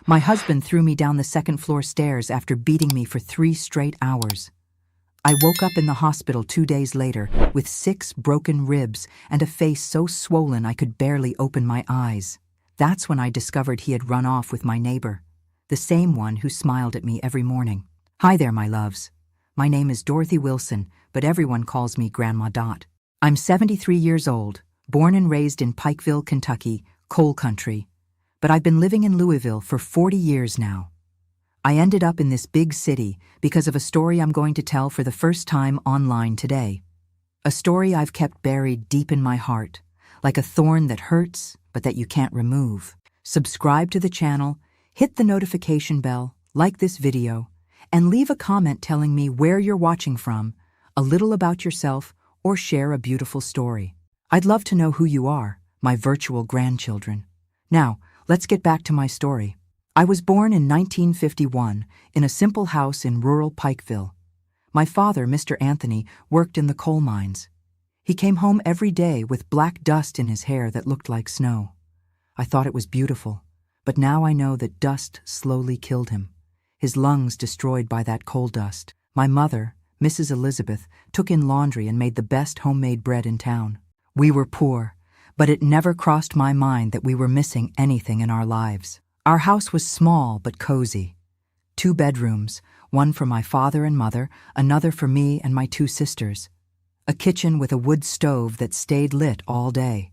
My husband threw me down the second-floor stairs after beating me for 3 straight hours. I woke up in the hospital 2 days later with 6 broken ribs and a face so swollen I could barely open my eyes. That's when I discovered he had run off with my neighbor, the same one who smiled at me every morning. Hi there, my loves. My name is Dorothy Wilson, but everyone calls me Grandma Dot. I'm 73 years old, born and raised in Pikeville, Kentucky, coal country, but I've been living in Louisville for 40 years now. I ended up in this big city because of a story I'm going to tell for the first time online today. A story I've kept buried deep in my heart, like a thorn that hurts but that you can't remove. Subscribe to the channel, hit the notification bell, like this video, and leave a comment telling me where you're watching from, a little about yourself, or share a beautiful story. I'd love to know who you are, my virtual grandchildren. Now, let's get back to my story. I was born in 1951 in a simple house in rural Pikeville. My father, Mr. Anthony, worked in the coal mines. He came home every day with black dust in his hair that looked like snow. I thought it was beautiful, but now I know that dust slowly killed him, his lungs destroyed by that coal dust. My mother, Mrs. Elizabeth, took in laundry and made the best homemade bread in town. We were poor, but it never crossed my mind that we were missing anything in our lives. Our house was small but cozy. 2 bedrooms, one for my father and mother, another for me and my 2 sisters. A kitchen with a wood stove that stayed lit all day.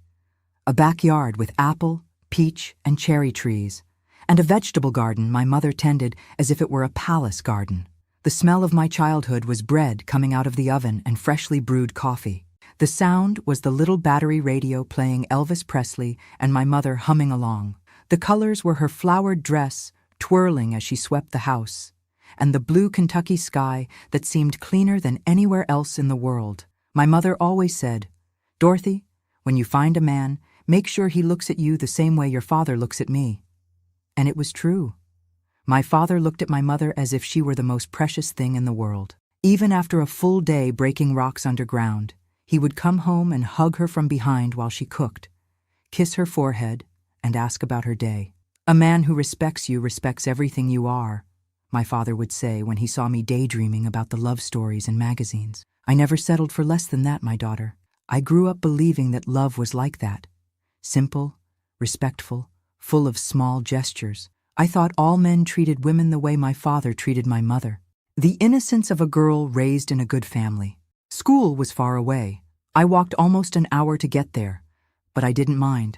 A backyard with apple, peach, and cherry trees. And a vegetable garden my mother tended as if it were a palace garden. The smell of my childhood was bread coming out of the oven and freshly brewed coffee. The sound was the little battery radio playing Elvis Presley and my mother humming along. The colors were her flowered dress twirling as she swept the house, and the blue Kentucky sky that seemed cleaner than anywhere else in the world. My mother always said, "Dorothy, when you find a man, make sure he looks at you the same way your father looks at me." And it was true. My father looked at my mother as if she were the most precious thing in the world. Even after a full day breaking rocks underground, he would come home and hug her from behind while she cooked, kiss her forehead, and ask about her day. "A man who respects you respects everything you are," my father would say when he saw me daydreaming about the love stories in magazines. I never settled for less than that, my daughter. I grew up believing that love was like that. Simple, respectful, full of small gestures. I thought all men treated women the way my father treated my mother. The innocence of a girl raised in a good family. School was far away. I walked almost an hour to get there, but I didn't mind.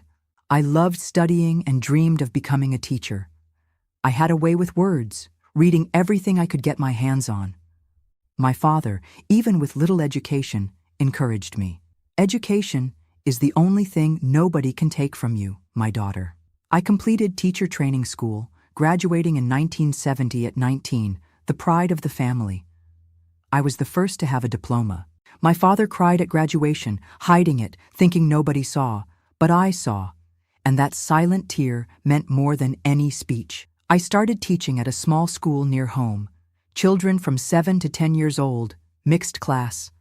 I loved studying and dreamed of becoming a teacher. I had a way with words, reading everything I could get my hands on. My father, even with little education, encouraged me. Education is the only thing nobody can take from you, my daughter. I completed teacher training school, graduating in 1970 at 19, the pride of the family. I was the first to have a diploma. My father cried at graduation, hiding it, thinking nobody saw, but I saw. And that silent tear meant more than any speech. I started teaching at a small school near home. Children from 7 to 10 years old, mixed class.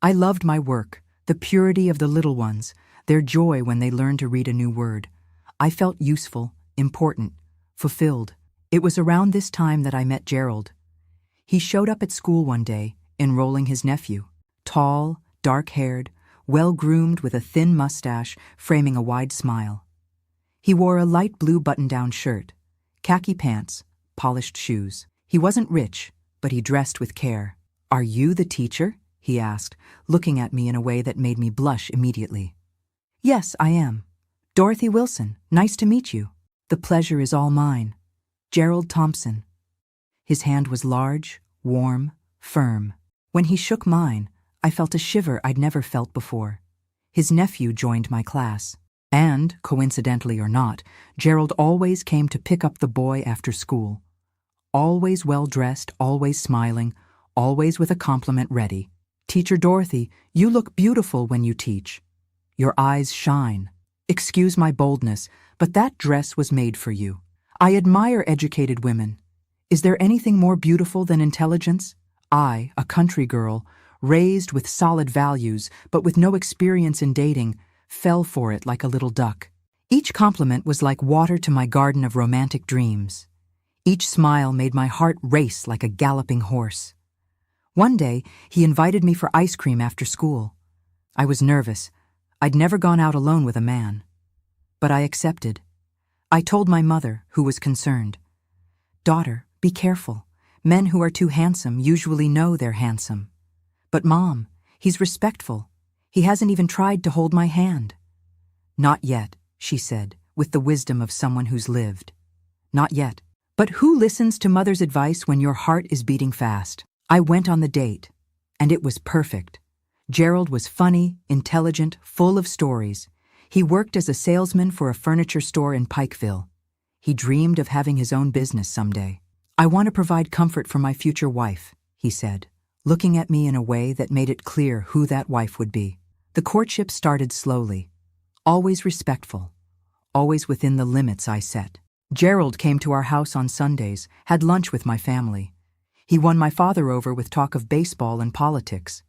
I loved my work, the purity of the little ones, their joy when they learned to read a new word. I felt useful, important, fulfilled. It was around this time that I met Gerald. He showed up at school one day, enrolling his nephew. Tall, dark-haired, well-groomed with a thin mustache framing a wide smile. He wore a light blue button-down shirt, khaki pants, polished shoes. He wasn't rich, but he dressed with care. "Are you the teacher?" he asked, looking at me in a way that made me blush immediately. "Yes, I am. Dorothy Wilson, nice to meet you." "The pleasure is all mine. Gerald Thompson." His hand was large, warm, firm. When he shook mine, I felt a shiver I'd never felt before. His nephew joined my class. And, coincidentally or not, Gerald always came to pick up the boy after school. Always well-dressed, always smiling, always with a compliment ready. "Teacher Dorothy, you look beautiful when you teach. Your eyes shine. Excuse my boldness, but that dress was made for you. I admire educated women. Is there anything more beautiful than intelligence? I, a country girl, raised with solid values, but with no experience in dating, fell for it like a little duck. Each compliment was like water to my garden of romantic dreams. Each smile made my heart race like a galloping horse. One day, he invited me for ice cream after school. I was nervous. I'd never gone out alone with a man. But I accepted. I told my mother, who was concerned, "Daughter, be careful. Men who are too handsome usually know they're handsome. But Mom, he's respectful. He hasn't even tried to hold my hand." "Not yet," she said, with the wisdom of someone who's lived. "Not yet." But who listens to mother's advice when your heart is beating fast? I went on the date, and it was perfect. Gerald was funny, intelligent, full of stories. He worked as a salesman for a furniture store in Pikeville. He dreamed of having his own business someday. "I want to provide comfort for my future wife," he said, looking at me in a way that made it clear who that wife would be. The courtship started slowly, always respectful, always within the limits I set. Gerald came to our house on Sundays, had lunch with my family. He won my father over with talk of baseball and politics.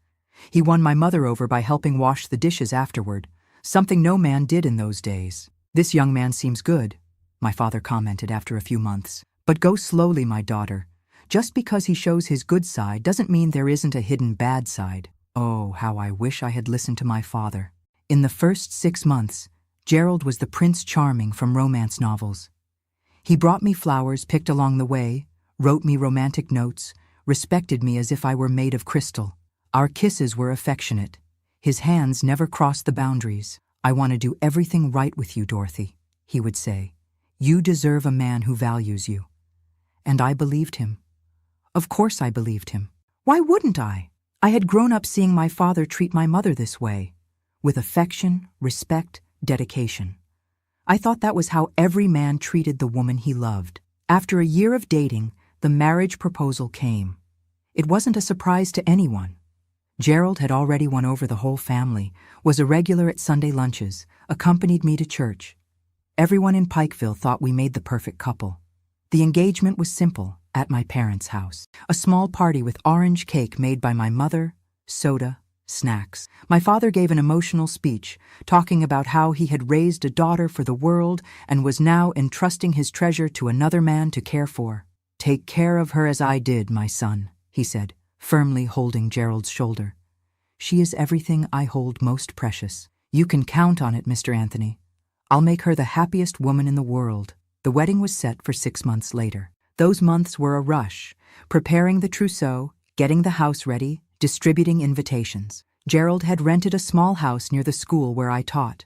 He won my mother over by helping wash the dishes afterward, something no man did in those days. "This young man seems good," my father commented after a few months. "But go slowly, my daughter. Just because he shows his good side doesn't mean there isn't a hidden bad side." Oh, how I wish I had listened to my father. In the first 6 months, Gerald was the Prince Charming from romance novels. He brought me flowers picked along the way, wrote me romantic notes, respected me as if I were made of crystal. Our kisses were affectionate. His hands never crossed the boundaries. "I want to do everything right with you, Dorothy," he would say. "You deserve a man who values you." And I believed him. Of course I believed him. Why wouldn't I? I had grown up seeing my father treat my mother this way, with affection, respect, dedication. I thought that was how every man treated the woman he loved. After a year of dating, the marriage proposal came. It wasn't a surprise to anyone. Gerald had already won over the whole family, was a regular at Sunday lunches, accompanied me to church. Everyone in Pikeville thought we made the perfect couple. The engagement was simple, at my parents' house. A small party with orange cake made by my mother, soda, snacks. My father gave an emotional speech, talking about how he had raised a daughter for the world and was now entrusting his treasure to another man to care for. "Take care of her as I did, my son," he said, firmly holding Gerald's shoulder. "She is everything I hold most precious. You can count on it, Mr. Anthony. I'll make her the happiest woman in the world." The wedding was set for 6 months later. Those months were a rush, preparing the trousseau, getting the house ready, distributing invitations. Gerald had rented a small house near the school where I taught.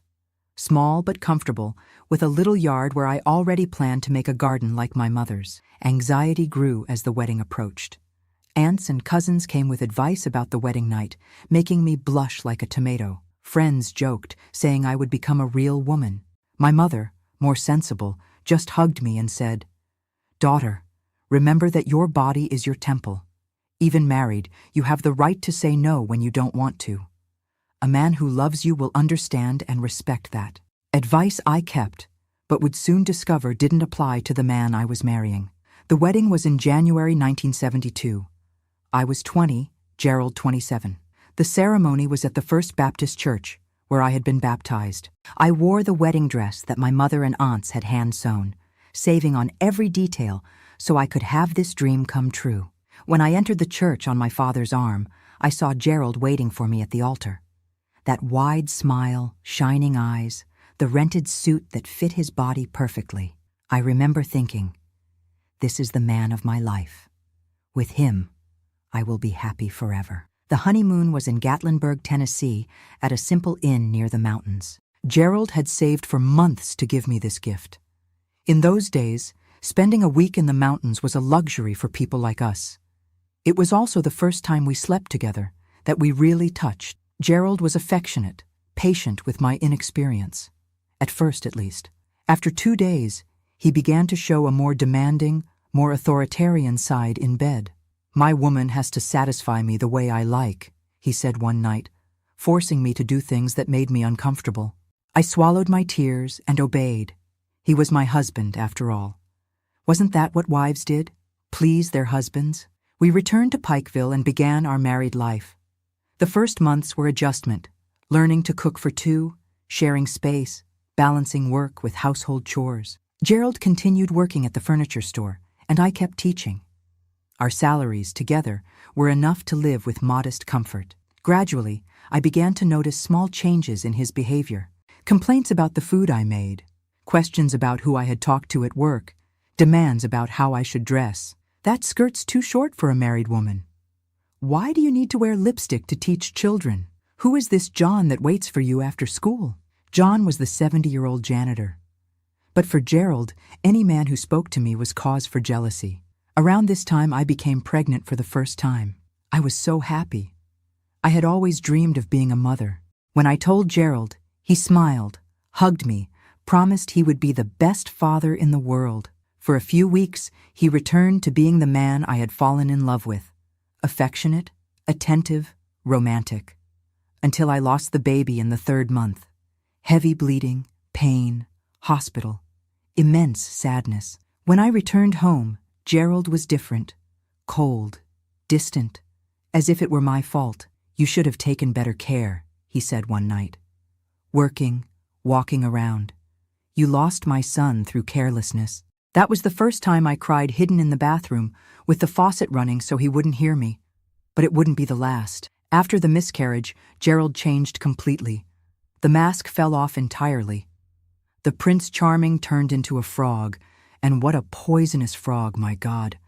Small but comfortable, with a little yard where I already planned to make a garden like my mother's. Anxiety grew as the wedding approached. Aunts and cousins came with advice about the wedding night, making me blush like a tomato. Friends joked, saying I would become a real woman. My mother, more sensible, just hugged me and said, "Daughter, remember that your body is your temple. Even married, you have the right to say no when you don't want to. A man who loves you will understand and respect that." Advice I kept, but would soon discover didn't apply to the man I was marrying. The wedding was in January 1972. I was 20, Gerald 27. The ceremony was at the First Baptist Church, where I had been baptized. I wore the wedding dress that my mother and aunts had hand-sewn, saving on every detail so I could have this dream come true. When I entered the church on my father's arm, I saw Gerald waiting for me at the altar. That wide smile, shining eyes, the rented suit that fit his body perfectly. I remember thinking, this is the man of my life. With him, I will be happy forever. The honeymoon was in Gatlinburg, Tennessee, at a simple inn near the mountains. Gerald had saved for months to give me this gift. In those days, spending a week in the mountains was a luxury for people like us. It was also the first time we slept together, that we really touched. Gerald was affectionate, patient with my inexperience. At first, at least. After 2 days, he began to show a more demanding, more authoritarian side in bed. "My woman has to satisfy me the way I like," he said one night, forcing me to do things that made me uncomfortable. I swallowed my tears and obeyed. He was my husband, after all. Wasn't that what wives did? Please their husbands? We returned to Pikeville and began our married life. The first months were adjustment, learning to cook for two, sharing space, balancing work with household chores. Gerald continued working at the furniture store, and I kept teaching. Our salaries, together, were enough to live with modest comfort. Gradually, I began to notice small changes in his behavior. Complaints about the food I made, questions about who I had talked to at work, demands about how I should dress. That skirt's too short for a married woman. Why do you need to wear lipstick to teach children? Who is this John that waits for you after school? John was the 70-year-old janitor. But for Gerald, any man who spoke to me was cause for jealousy. Around this time, I became pregnant for the first time. I was so happy. I had always dreamed of being a mother. When I told Gerald, he smiled, hugged me, promised he would be the best father in the world. For a few weeks, he returned to being the man I had fallen in love with. Affectionate, attentive, romantic. Until I lost the baby in the 3rd month. Heavy bleeding, pain, hospital, immense sadness. When I returned home, Gerald was different, cold, distant, as if it were my fault. You should have taken better care, he said one night. Working, walking around. You lost my son through carelessness. That was the first time I cried hidden in the bathroom, with the faucet running so he wouldn't hear me. But it wouldn't be the last. After the miscarriage, Gerald changed completely. The mask fell off entirely. The Prince Charming turned into a frog, and what a poisonous frog, my God.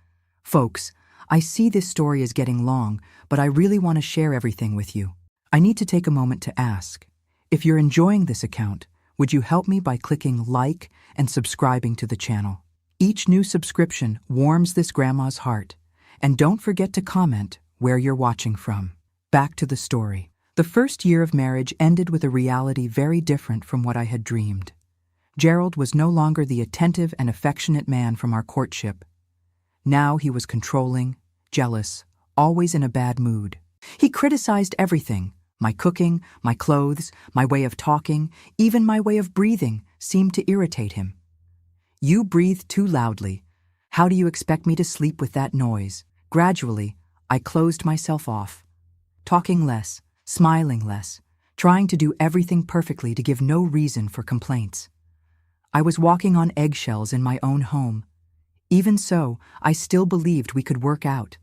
Folks, I see this story is getting long, but I really want to share everything with you. I need to take a moment to ask, if you're enjoying this account, would you help me by clicking like and subscribing to the channel? Each new subscription warms this grandma's heart. And don't forget to comment where you're watching from. Back to the story. The first year of marriage ended with a reality very different from what I had dreamed. Gerald was no longer the attentive and affectionate man from our courtship. Now he was controlling, jealous, always in a bad mood. He criticized everything. My cooking, my clothes, my way of talking, even my way of breathing seemed to irritate him. You breathe too loudly. How do you expect me to sleep with that noise? Gradually, I closed myself off. Talking less, smiling less, trying to do everything perfectly to give no reason for complaints. I was walking on eggshells in my own home. Even so, I still believed we could work out,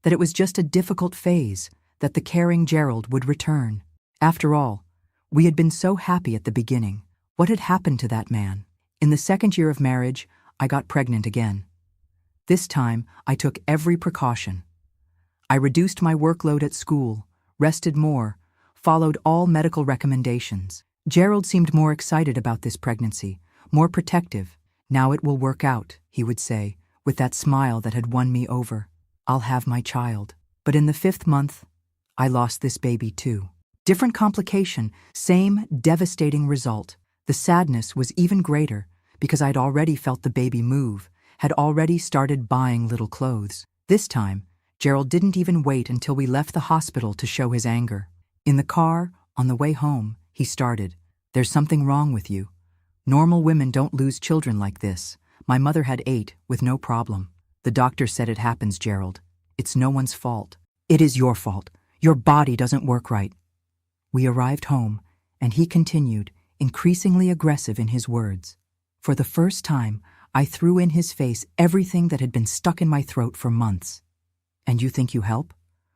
that it was just a difficult phase, that the caring Gerald would return. After all, we had been so happy at the beginning. What had happened to that man? In the 2nd year of marriage, I got pregnant again. This time, I took every precaution. I reduced my workload at school, rested more, followed all medical recommendations. Gerald seemed more excited about this pregnancy, more protective. Now it will work out, he would say, with that smile that had won me over. I'll have my child. But in the 5th month, I lost this baby too. Different complication, same devastating result. The sadness was even greater because I'd already felt the baby move, had already started buying little clothes. This time, Gerald didn't even wait until we left the hospital to show his anger. In the car, on the way home, he started, "There's something wrong with you. Normal women don't lose children like this. My mother had 8 with no problem. The doctor said it happens, Gerald. It's no one's fault. It is your fault. Your body doesn't work right." We arrived home, and he continued, increasingly aggressive in his words. For the first time, I threw in his face everything that had been stuck in my throat for months. "And you think you help?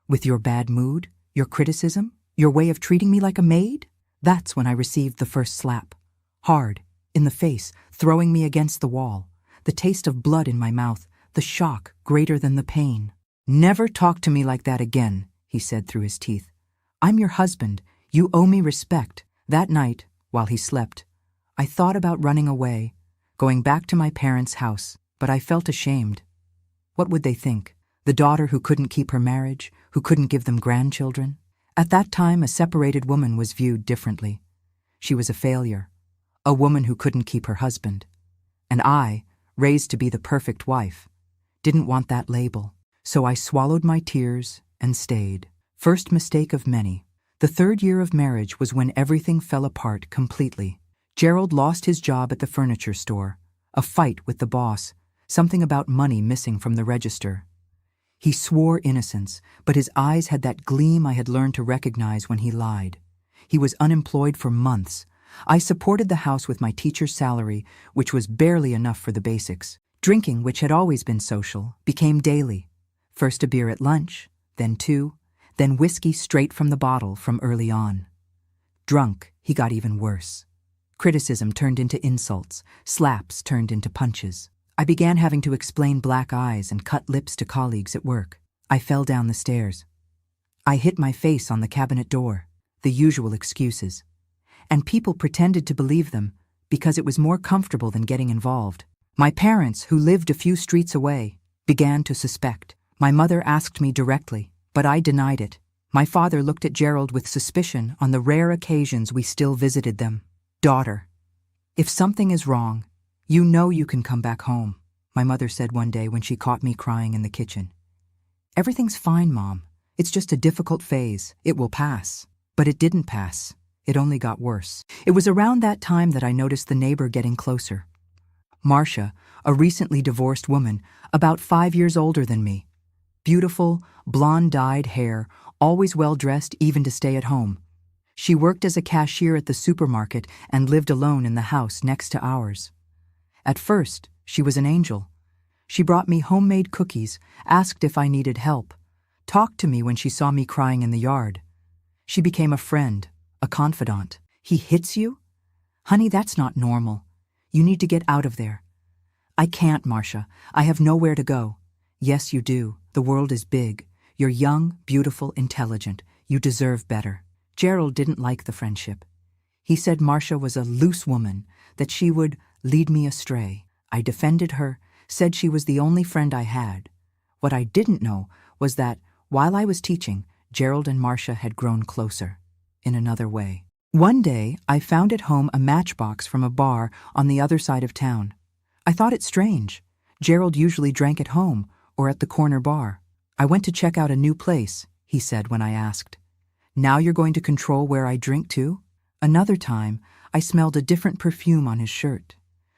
With your bad mood, your criticism, your way of treating me like a maid?" That's when I received the first slap. Hard, in the face, throwing me against the wall. The taste of blood in my mouth, the shock greater than the pain. "Never talk to me like that again," he said through his teeth. "I'm your husband. You owe me respect." That night, while he slept, I thought about running away, going back to my parents' house, but I felt ashamed. What would they think? The daughter who couldn't keep her marriage, who couldn't give them grandchildren? At that time, a separated woman was viewed differently. She was a failure, a woman who couldn't keep her husband. And I, raised to be the perfect wife, didn't want that label. So I swallowed my tears and stayed. First mistake of many. The 3rd year of marriage was when everything fell apart completely. Gerald lost his job at the furniture store, a fight with the boss, something about money missing from the register. He swore innocence, but his eyes had that gleam I had learned to recognize when he lied. He was unemployed for months. I supported the house with my teacher's salary, which was barely enough for the basics. Drinking, which had always been social, became daily. First a beer at lunch, then two, then whiskey straight from the bottle from early on. Drunk, he got even worse. Criticism turned into insults, slaps turned into punches. I began having to explain black eyes and cut lips to colleagues at work. I fell down the stairs. I hit my face on the cabinet door, the usual excuses. And people pretended to believe them because it was more comfortable than getting involved. My parents, who lived a few streets away, began to suspect. My mother asked me directly, but I denied it. My father looked at Gerald with suspicion on the rare occasions we still visited them. "Daughter, if something is wrong, you know you can come back home," my mother said one day when she caught me crying in the kitchen. "Everything's fine, Mom. It's just a difficult phase. It will pass." But it didn't pass. It only got worse. It was around that time that I noticed the neighbor getting closer. Marcia, a recently divorced woman, about 5 years older than me. Beautiful, blonde-dyed hair, always well-dressed even to stay at home. She worked as a cashier at the supermarket and lived alone in the house next to ours. At first, she was an angel. She brought me homemade cookies, asked if I needed help, talked to me when she saw me crying in the yard. She became a friend, a confidant. "He hits you? Honey, that's not normal. You need to get out of there." "I can't, Marcia. I have nowhere to go." "Yes, you do. The world is big. You're young, beautiful, intelligent. You deserve better." Gerald didn't like the friendship. He said Marcia was a loose woman, that she would lead me astray. I defended her, said she was the only friend I had. What I didn't know was that, while I was teaching, Gerald and Marcia had grown closer, in another way. One day, I found at home a matchbox from a bar on the other side of town. I thought it strange. Gerald usually drank at home or at the corner bar. "I went to check out a new place," he said when I asked. "Now you're going to control where I drink too?" Another time, I smelled a different perfume on his shirt.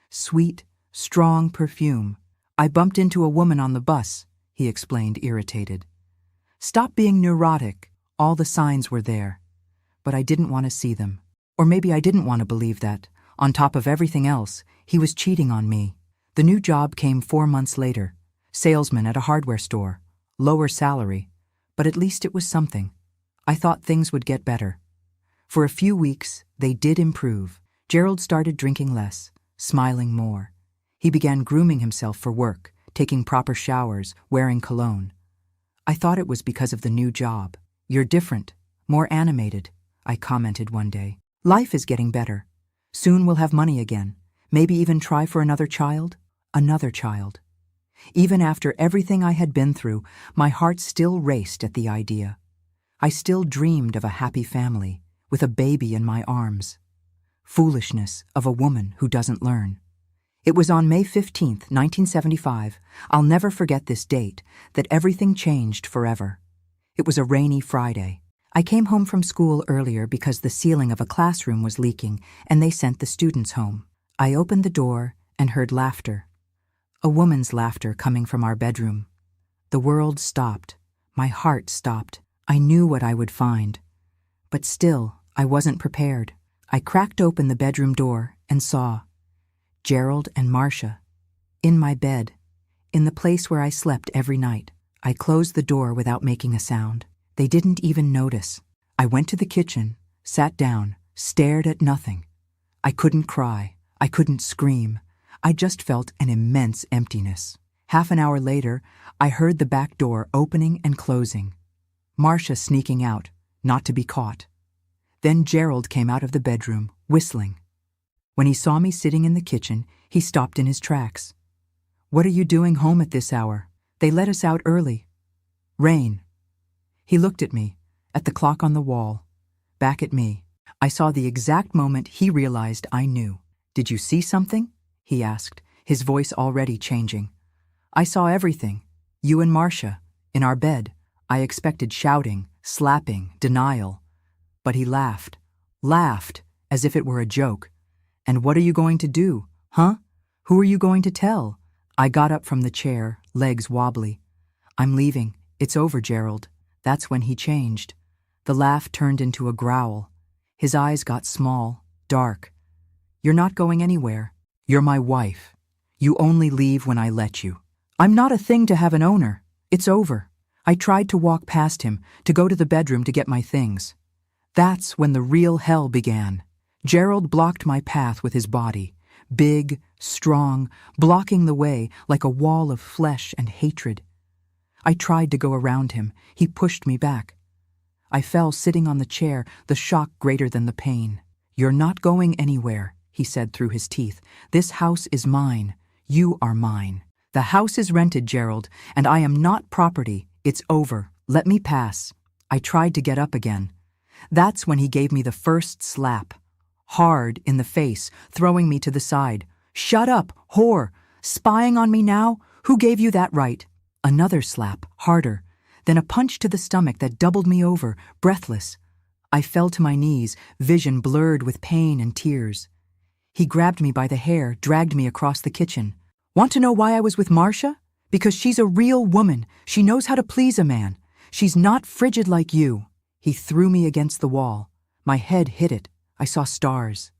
Sweet, strong perfume. "I bumped into a woman on the bus," he explained, irritated. "Stop being neurotic." All the signs were there. But I didn't want to see them. Or maybe I didn't want to believe that, on top of everything else, he was cheating on me. The new job came 4 months later. Salesman at a hardware store. Lower salary. But at least it was something. I thought things would get better. For a few weeks, they did improve. Gerald started drinking less, smiling more. He began grooming himself for work, taking proper showers, wearing cologne. I thought it was because of the new job. "You're different, more animated," I commented one day. "Life is getting better. Soon we'll have money again. Maybe even try for another child?" Another child. Even after everything I had been through, my heart still raced at the idea. I still dreamed of a happy family, with a baby in my arms. Foolishness of a woman who doesn't learn. It was on May 15th, 1975, I'll never forget this date, that everything changed forever. It was a rainy Friday. I came home from school earlier because the ceiling of a classroom was leaking and they sent the students home. I opened the door and heard laughter. A woman's laughter coming from our bedroom. The world stopped. My heart stopped. I knew what I would find. But still, I wasn't prepared. I cracked open the bedroom door and saw Gerald and Marcia in my bed, in the place where I slept every night. I closed the door without making a sound. They didn't even notice. I went to the kitchen, sat down, stared at nothing. I couldn't cry. I couldn't scream. I just felt an immense emptiness. Half an hour later, I heard the back door opening and closing. Marcia sneaking out, not to be caught. Then Gerald came out of the bedroom, whistling. When he saw me sitting in the kitchen, he stopped in his tracks. "What are you doing home at this hour? They let us out early." "Rain." He looked at me, at the clock on the wall, back at me. I saw the exact moment he realized I knew. "Did you see something?" he asked, his voice already changing. "I saw everything. You and Marcia, in our bed." I expected shouting, slapping, denial. But he laughed, as if it were a joke. "And what are you going to do, huh? Who are you going to tell?" I got up from the chair, legs wobbly. "I'm leaving. It's over, Gerald." That's when he changed. The laugh turned into a growl. His eyes got small, dark. "You're not going anywhere. You're my wife. You only leave when I let you. I'm not a thing to have an owner. It's over. I tried to walk past him, to go to the bedroom to get my things. That's when the real hell began. Gerald blocked my path with his body, big, strong, blocking the way like a wall of flesh and hatred. I tried to go around him. He pushed me back. I fell sitting on the chair, the shock greater than the pain. You're not going anywhere, he said through his teeth. This house is mine. You are mine. The house is rented, Gerald, and I am not property. It's over. Let me pass. I tried to get up again. That's when he gave me the first slap. Hard in the face, throwing me to the side. Shut up, whore! Spying on me now? Who gave you that right? Another slap, harder. Then a punch to the stomach that doubled me over, breathless. I fell to my knees, vision blurred with pain and tears. He grabbed me by the hair, dragged me across the kitchen. Want to know why I was with Marcia? Because she's a real woman. She knows how to please a man. She's not frigid like you. He threw me against the wall. My head hit it. I saw stars.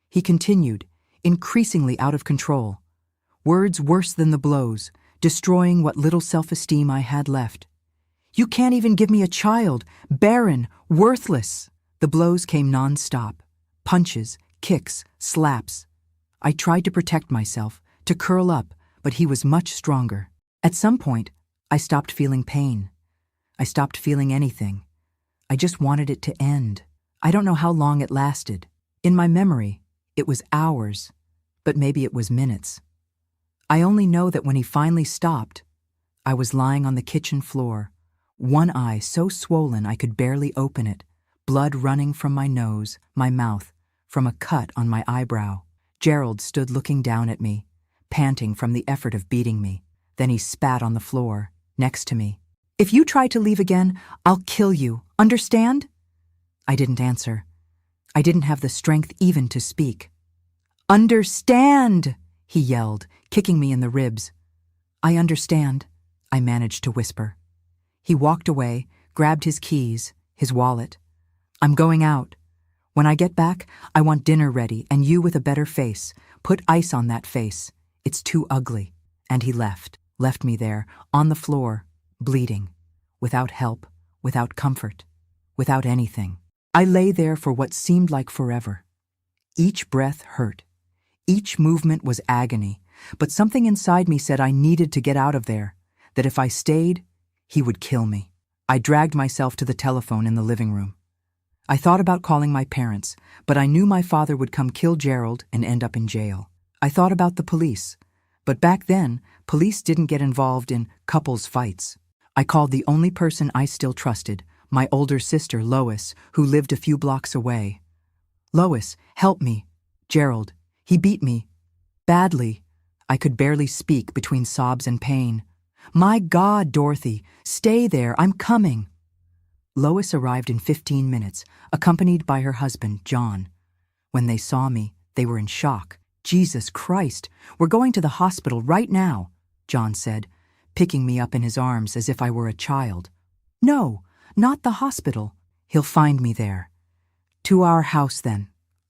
He continued, increasingly out of control. Words worse than the blows, destroying what little self-esteem I had left. You can't even give me a child, barren, worthless. The blows came non-stop. Punches, kicks, slaps. I tried to protect myself, to curl up, but he was much stronger. At some point, I stopped feeling pain. I stopped feeling anything. I just wanted it to end. I don't know how long it lasted. In my memory, it was hours, but maybe it was minutes. I only know that when he finally stopped, I was lying on the kitchen floor, one eye so swollen I could barely open it, blood running from my nose, my mouth, from a cut on my eyebrow. Gerald stood looking down at me, panting from the effort of beating me. Then he spat on the floor, next to me. If you try to leave again, I'll kill you. Understand? I didn't answer. I didn't have the strength even to speak. Understand, he yelled, kicking me in the ribs. I understand, I managed to whisper. He walked away, grabbed his keys, his wallet. I'm going out. When I get back, I want dinner ready and you with a better face. Put ice on that face. It's too ugly. And he left me there, on the floor, bleeding, without help, without comfort, without anything. I lay there for what seemed like forever. Each breath hurt. Each movement was agony, but something inside me said I needed to get out of there, that if I stayed, he would kill me. I dragged myself to the telephone in the living room. I thought about calling my parents, but I knew my father would come kill Gerald and end up in jail. I thought about the police, but back then, police didn't get involved in couples fights. I called the only person I still trusted, my older sister, Lois, who lived a few blocks away. Lois, help me. Gerald, he beat me. Badly. I could barely speak between sobs and pain. My God, Dorothy, stay there, I'm coming. Lois arrived in 15 minutes, accompanied by her husband, John. When they saw me, they were in shock. Jesus Christ, we're going to the hospital right now, John said, picking me up in his arms as if I were a child. No, not the hospital. He'll find me there. To our house, then.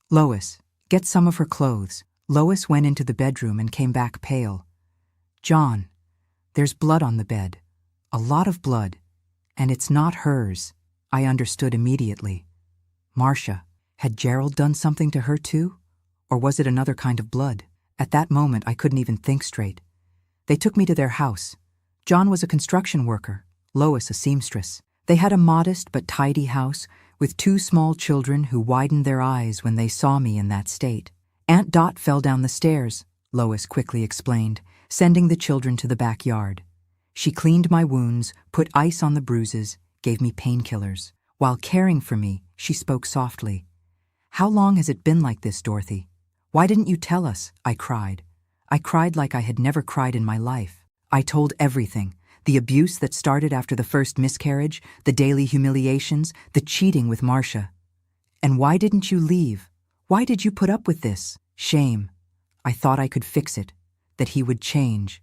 Lois, get some of her clothes. Lois went into the bedroom and came back pale. John, there's blood on the bed. A lot of blood. And it's not hers. I understood immediately. Marcia, had Gerald done something to her too? Or was it another kind of blood? At that moment, I couldn't even think straight. They took me to their house. John was a construction worker, Lois a seamstress. They had a modest but tidy house with 2 small children who widened their eyes when they saw me in that state. Aunt Dot fell down the stairs, Lois quickly explained, sending the children to the backyard. She cleaned my wounds, put ice on the bruises, gave me painkillers. While caring for me, she spoke softly. How long has it been like this, Dorothy? Why didn't you tell us? I cried. I cried like I had never cried in my life. I told everything. The abuse that started after the first miscarriage, the daily humiliations, the cheating with Marcia. And why didn't you leave? Why did you put up with this? Shame. I thought I could fix it, that he would change.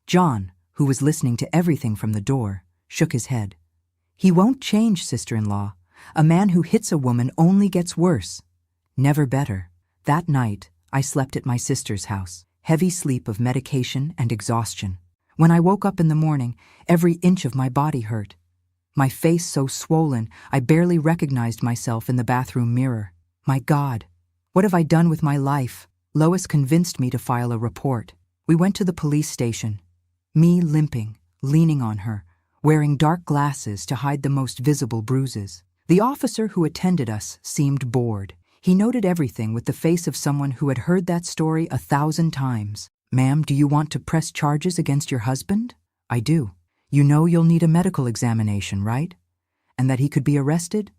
John, who was listening to everything from the door, shook his head. He won't change, sister-in-law. A man who hits a woman only gets worse. Never better. That night, I slept at my sister's house. heavy sleep of medication and exhaustion. When I woke up in the morning, every inch of my body hurt. My face so swollen, I barely recognized myself in the bathroom mirror. My God, what have I done with my life? Lois convinced me to file a report. We went to the police station. Me limping, leaning on her, wearing dark glasses to hide the most visible bruises. The officer who attended us seemed bored. He noted everything with the face of someone who had heard that story 1,000 times. "Ma'am, do you want to press charges against your husband?" "I do." "You know you'll need a medical examination, right? And that he could be arrested?"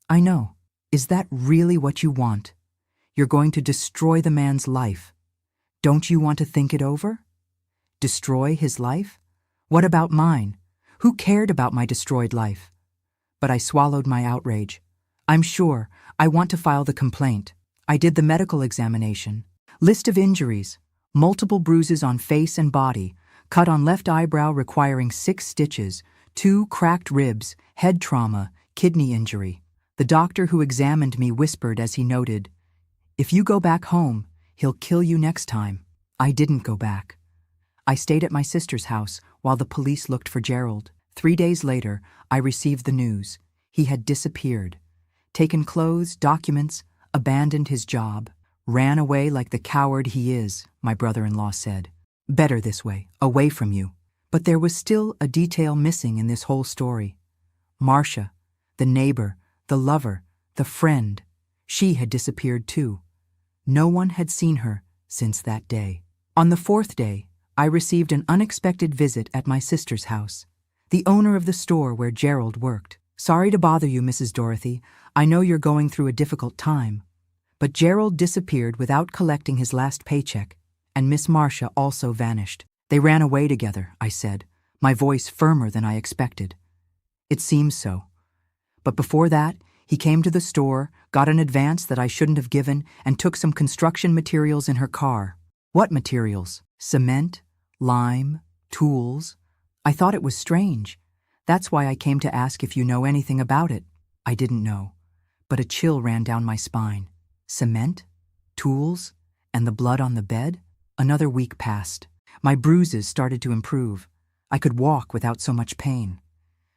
"I know." "Is that really what you want? You're going to destroy the man's life. Don't you want to think it over? Destroy his life? What about mine? Who cared about my destroyed life?" But I swallowed my outrage. "I'm sure. I want to file the complaint." I did the medical examination. List of injuries: multiple bruises on face and body, cut on left eyebrow requiring 6 stitches, 2 cracked ribs, head trauma, kidney injury. The doctor who examined me whispered as he noted, "If you go back home, he'll kill you next time." I didn't go back. I stayed at my sister's house while the police looked for Gerald. 3 days later, I received the news. He had disappeared. Taken clothes, documents, abandoned his job. "Ran away like the coward he is," my brother-in-law said. "Better this way, away from you." But there was still a detail missing in this whole story. Marcia, the neighbor, the lover, the friend, she had disappeared too. No one had seen her since that day. On the 4th day, I received an unexpected visit at my sister's house, the owner of the store where Gerald worked. "Sorry to bother you, Mrs. Dorothy. I know you're going through a difficult time." But Gerald disappeared without collecting his last paycheck, and Miss Marcia also vanished. "They ran away together," I said, my voice firmer than I expected. "It seems so. But before that, he came to the store, got an advance that I shouldn't have given, and took some construction materials in her car." "What materials?" "Cement, lime, tools." I thought it was strange. That's why I came to ask if you know anything about it. I didn't know, but a chill ran down my spine. Cement, tools, and the blood on the bed? Another week passed. My bruises started to improve. I could walk without so much pain.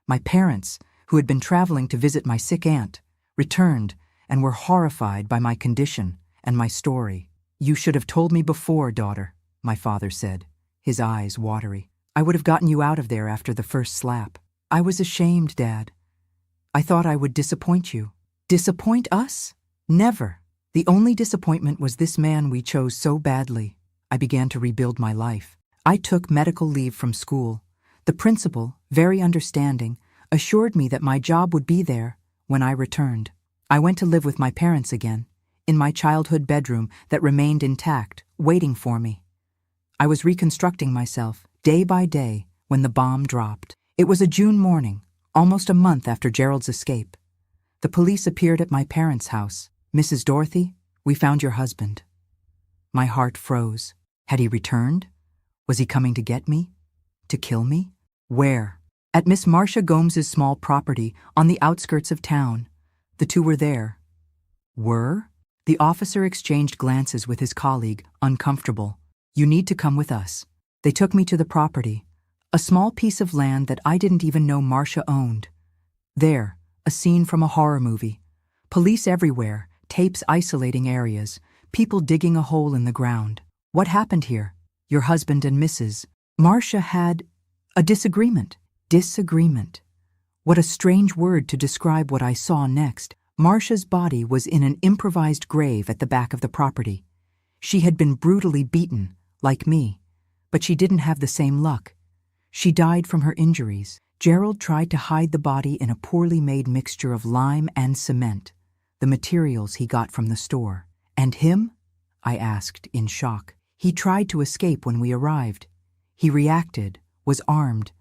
My parents, who had been traveling to visit my sick aunt, returned and were horrified by my condition and my story. "You should have told me before, daughter," my father said, his eyes watery. "I would have gotten you out of there after the first slap." "I was ashamed, Dad. I thought I would disappoint you." "Disappoint us? Never. The only disappointment was this man we chose so badly." I began to rebuild my life. I took medical leave from school. The principal, very understanding, assured me that my job would be there when I returned. I went to live with my parents again, in my childhood bedroom that remained intact, waiting for me. I was reconstructing myself, day by day, when the bomb dropped. It was a June morning, almost a month after Gerald's escape. The police appeared at my parents' house. "Mrs. Dorothy, we found your husband." My heart froze. Had he returned? Was he coming to get me? To kill me? Where? At Miss Marcia Gomes's small property on the outskirts of town. The two were there. Were? The officer exchanged glances with his colleague, uncomfortable. "You need to come with us." They took me to the property, a small piece of land that I didn't even know Marcia owned. There, a scene from a horror movie. Police everywhere, tapes isolating areas, people digging a hole in the ground. "What happened here? Your husband and Mrs. Marcia had a disagreement." Disagreement. What a strange word to describe what I saw next. Marcia's body was in an improvised grave at the back of the property. She had been brutally beaten, like me, but she didn't have the same luck. She died from her injuries. Gerald tried to hide the body in a poorly made mixture of lime and cement, the materials he got from the store. "And him?" I asked, in shock. "He tried to escape when we arrived. He reacted, was armed.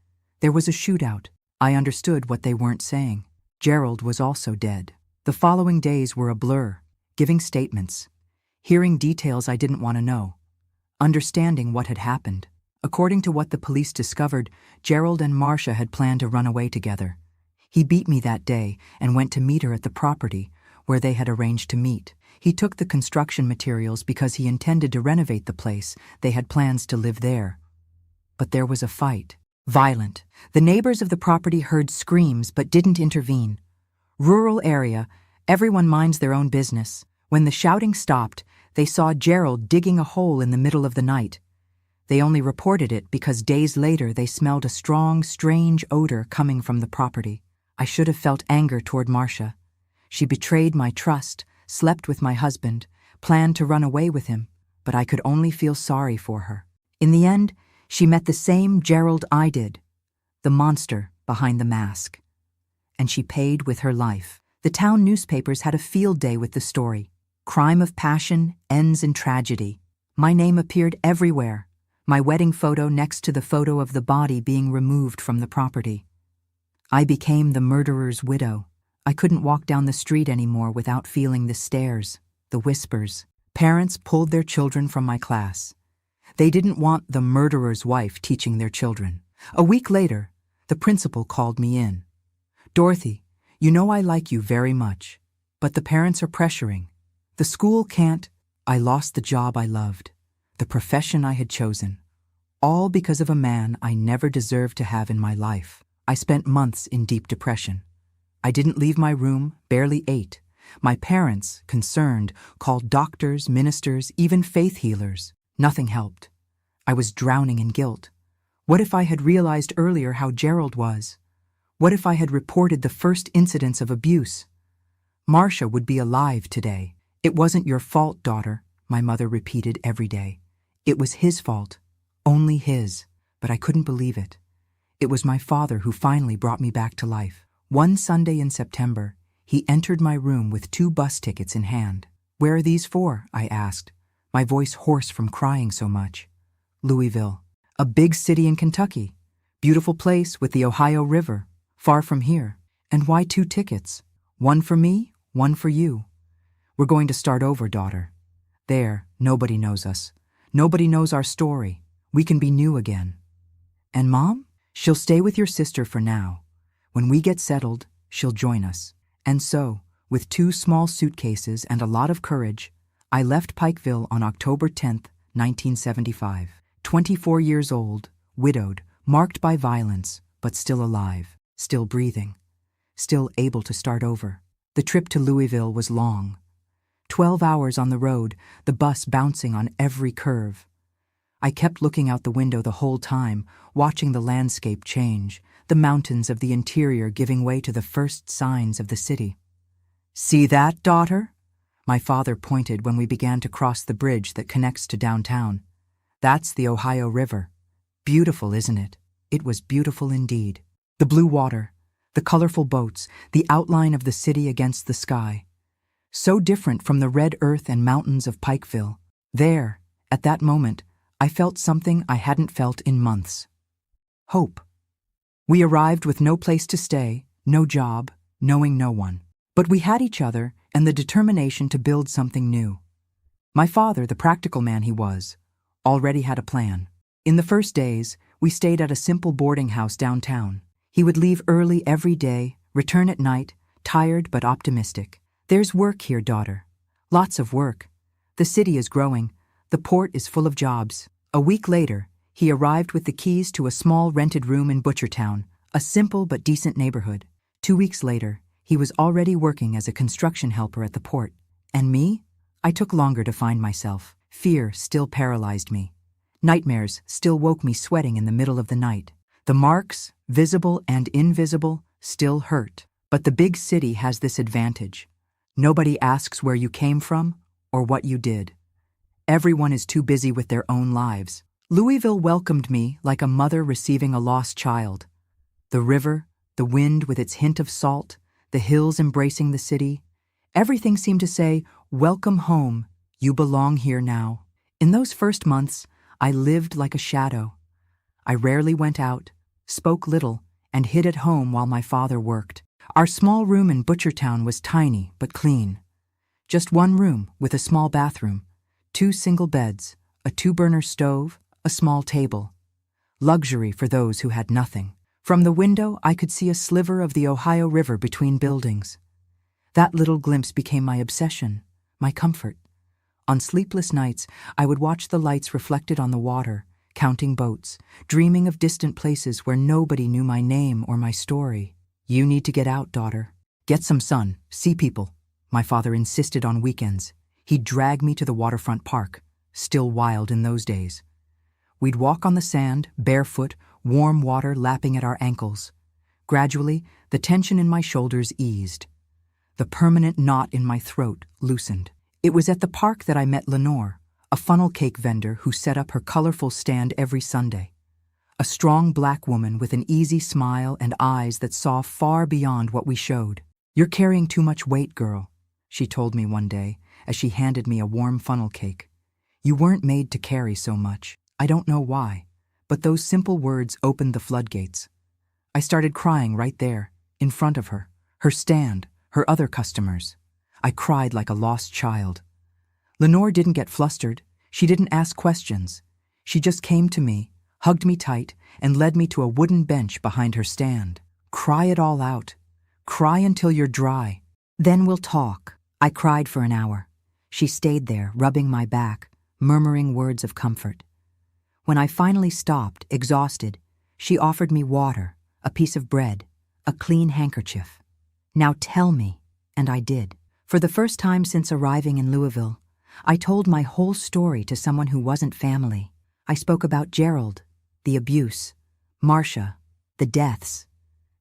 There was a shootout." I understood what they weren't saying. Gerald was also dead. The following days were a blur, giving statements, hearing details I didn't want to know, understanding what had happened. According to what the police discovered, Gerald and Marcia had planned to run away together. He beat me that day and went to meet her at the property where they had arranged to meet. He took the construction materials because he intended to renovate the place. They had plans to live there. But there was a fight. Violent. The neighbors of the property heard screams but didn't intervene. Rural area, everyone minds their own business. When the shouting stopped, they saw Gerald digging a hole in the middle of the night. They only reported it because days later they smelled a strong, strange odor coming from the property. I should have felt anger toward Marcia. She betrayed my trust, slept with my husband, planned to run away with him, but I could only feel sorry for her. In the end, she met the same Gerald I did, the monster behind the mask. And she paid with her life. The town newspapers had a field day with the story. Crime of passion ends in tragedy. My name appeared everywhere. My wedding photo next to the photo of the body being removed from the property. I became the murderer's widow. I couldn't walk down the street anymore without feeling the stares, the whispers. Parents pulled their children from my class. They didn't want the murderer's wife teaching their children. A week later, the principal called me in. "Dorothy, you know I like you very much, but the parents are pressuring. The school can't." I lost the job I loved, the profession I had chosen, all because of a man I never deserved to have in my life. I spent months in deep depression. I didn't leave my room, barely ate. My parents, concerned, called doctors, ministers, even faith healers. Nothing helped. I was drowning in guilt. What if I had realized earlier how Gerald was? What if I had reported the first incidents of abuse? Marcia would be alive today. "It wasn't your fault, daughter," my mother repeated every day. It was his fault. Only his. But I couldn't believe it. It was my father who finally brought me back to life. One Sunday in September, he entered my room with 2 bus tickets in hand. "Where are these for?" I asked, my voice hoarse from crying so much. "Louisville. A big city in Kentucky. Beautiful place with the Ohio River. Far from here. And why 2 tickets? One for me, one for you. We're going to start over, daughter. There, nobody knows us. Nobody knows our story. We can be new again. And Mom? She'll stay with your sister for now. When we get settled, she'll join us." And so, with 2 small suitcases and a lot of courage, I left Pikeville on October 10th, 1975. 24 years old, widowed, marked by violence, but still alive, still breathing, still able to start over. The trip to Louisville was long. 12 hours on the road, the bus bouncing on every curve. I kept looking out the window the whole time, watching the landscape change, the mountains of the interior giving way to the first signs of the city. "See that, daughter?" My father pointed when we began to cross the bridge that connects to downtown. "That's the Ohio River. Beautiful, isn't it?" It was beautiful indeed. The blue water, the colorful boats, the outline of the city against the sky. So different from the red earth and mountains of Pikeville. There, at that moment, I felt something I hadn't felt in months. Hope. We arrived with no place to stay, no job, knowing no one. But we had each other and the determination to build something new. My father, the practical man he was, already had a plan. In the first days, we stayed at a simple boarding house downtown. He would leave early every day, return at night, tired but optimistic. "There's work here, daughter. Lots of work. The city is growing. The port is full of jobs." A week later, he arrived with the keys to a small rented room in Butchertown, a simple but decent neighborhood. 2 weeks later, he was already working as a construction helper at the port. And me? I took longer to find myself. Fear still paralyzed me. Nightmares still woke me sweating in the middle of the night. The marks, visible and invisible, still hurt. But the big city has this advantage. Nobody asks where you came from or what you did. Everyone is too busy with their own lives. Louisville welcomed me like a mother receiving a lost child. The river, the wind with its hint of salt, the hills embracing the city. Everything seemed to say, "Welcome home, you belong here now." In those first months, I lived like a shadow. I rarely went out, spoke little, and hid at home while my father worked. Our small room in Butchertown was tiny but clean. Just one room with a small bathroom, 2 single beds, a 2-burner stove, a small table. Luxury for those who had nothing. From the window, I could see a sliver of the Ohio River between buildings. That little glimpse became my obsession, my comfort. On sleepless nights, I would watch the lights reflected on the water, counting boats, dreaming of distant places where nobody knew my name or my story. You need to get out, daughter. Get some sun, see people. My father insisted on weekends. He'd drag me to the waterfront park, still wild in those days. We'd walk on the sand, barefoot, warm water lapping at our ankles. Gradually, the tension in my shoulders eased. The permanent knot in my throat loosened. It was at the park that I met Lenore, a funnel cake vendor who set up her colorful stand every Sunday. A strong black woman with an easy smile and eyes that saw far beyond what we showed. "You're carrying too much weight, girl," she told me one day as she handed me a warm funnel cake. "You weren't made to carry so much." I don't know why, but those simple words opened the floodgates. I started crying right there, in front of her, her stand, her other customers. I cried like a lost child. Lenore didn't get flustered. She didn't ask questions. She just came to me, hugged me tight, and led me to a wooden bench behind her stand. "Cry it all out. Cry until you're dry. Then we'll talk." I cried for an hour. She stayed there, rubbing my back, murmuring words of comfort. When I finally stopped, exhausted, she offered me water, a piece of bread, a clean handkerchief. "Now tell me," and I did. For the first time since arriving in Louisville, I told my whole story to someone who wasn't family. I spoke about Gerald, the abuse, Marcia, the deaths,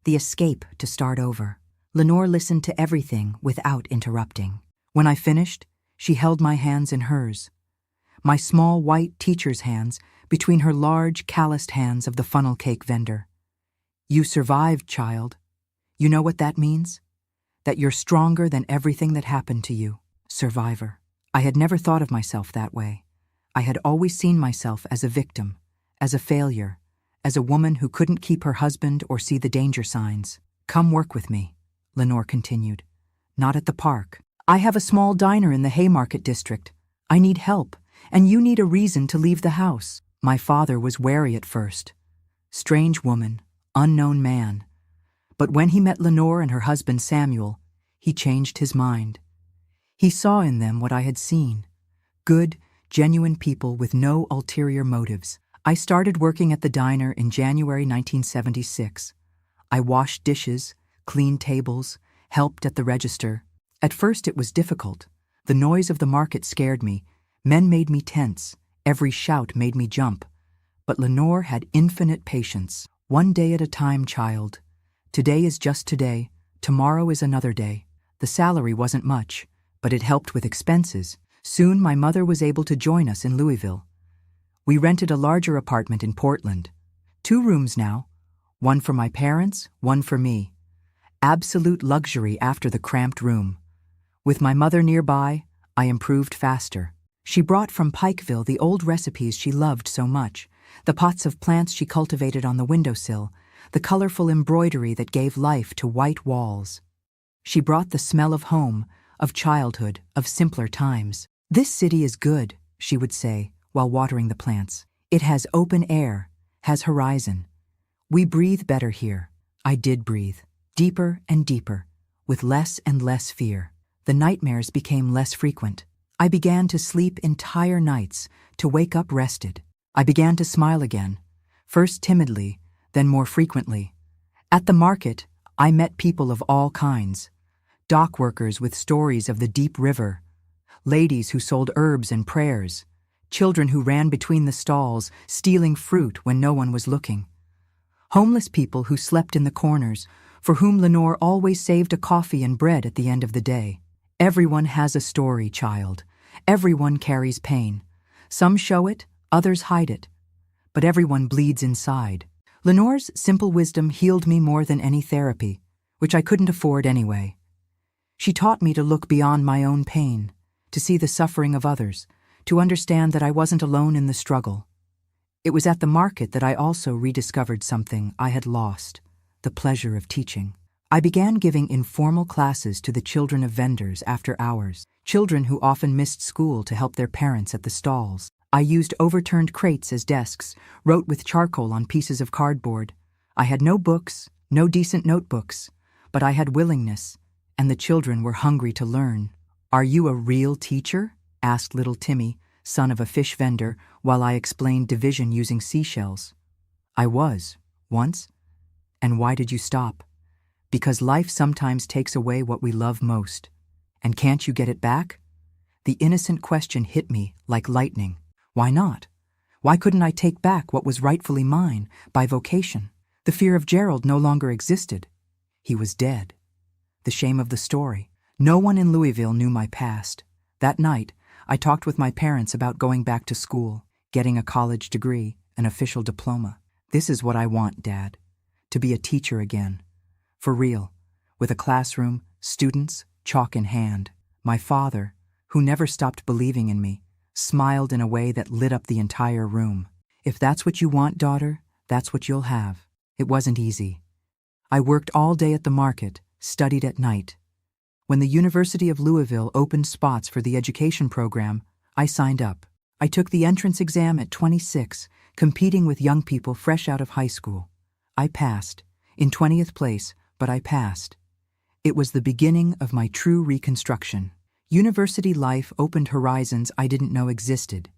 the escape to start over. Lenore listened to everything without interrupting. When I finished, she held my hands in hers, my small white teacher's hands between her large, calloused hands of the funnel cake vendor. "You survived, child. You know what that means? That you're stronger than everything that happened to you." Survivor. I had never thought of myself that way. I had always seen myself as a victim, as a failure, as a woman who couldn't keep her husband or see the danger signs. "Come work with me," Lenore continued. "Not at the park. I have a small diner in the Haymarket district. I need help, and you need a reason to leave the house." My father was wary at first. Strange woman, unknown man. But when he met Lenore and her husband Samuel, he changed his mind. He saw in them what I had seen. Good, genuine people with no ulterior motives. I started working at the diner in January 1976. I washed dishes, cleaned tables, helped at the register. At first it was difficult. The noise of the market scared me. Men made me tense. Every shout made me jump. But Lenore had infinite patience. "One day at a time, child. Today is just today. Tomorrow is another day." The salary wasn't much, but it helped with expenses. Soon my mother was able to join us in Louisville. We rented a larger apartment in Portland. 2 rooms now. One for my parents, one for me. Absolute luxury after the cramped room. With my mother nearby, I improved faster. She brought from Pikeville the old recipes she loved so much, the pots of plants she cultivated on the windowsill, the colorful embroidery that gave life to white walls. She brought the smell of home, of childhood, of simpler times. "This city is good," she would say, while watering the plants. "It has open air, has horizon. We breathe better here." I did breathe, deeper and deeper, with less and less fear. The nightmares became less frequent. I began to sleep entire nights, to wake up rested. I began to smile again, first timidly, then more frequently. At the market, I met people of all kinds. Dock workers with stories of the deep river, ladies who sold herbs and prayers, children who ran between the stalls, stealing fruit when no one was looking. Homeless people who slept in the corners, for whom Lenore always saved a coffee and bread at the end of the day. Everyone has a story, child. Everyone carries pain. Some show it, others hide it. But everyone bleeds inside. Lenore's simple wisdom healed me more than any therapy, which I couldn't afford anyway. She taught me to look beyond my own pain, to see the suffering of others, to understand that I wasn't alone in the struggle. It was at the market that I also rediscovered something I had lost, the pleasure of teaching. I began giving informal classes to the children of vendors after hours, children who often missed school to help their parents at the stalls. I used overturned crates as desks, wrote with charcoal on pieces of cardboard. I had no books, no decent notebooks, but I had willingness, and the children were hungry to learn. "Are you a real teacher?" asked little Timmy, son of a fish vendor, while I explained division using seashells. "I was, once." "And why did you stop?" "Because life sometimes takes away what we love most." "And can't you get it back?" The innocent question hit me like lightning. Why not? Why couldn't I take back what was rightfully mine by vocation? The fear of Gerald no longer existed. He was dead. The shame of the story. No one in Louisville knew my past. That night, I talked with my parents about going back to school, getting a college degree, an official diploma. "This is what I want, Dad. To be a teacher again. For real. With a classroom, students, chalk in hand." My father, who never stopped believing in me, smiled in a way that lit up the entire room. "If that's what you want, daughter, that's what you'll have." It wasn't easy. I worked all day at the market, studied at night. When the University of Louisville opened spots for the education program, I signed up. I took the entrance exam at 26, competing with young people fresh out of high school. I passed, in 20th place, but I passed. It was the beginning of my true reconstruction. University life opened horizons I didn't know existed.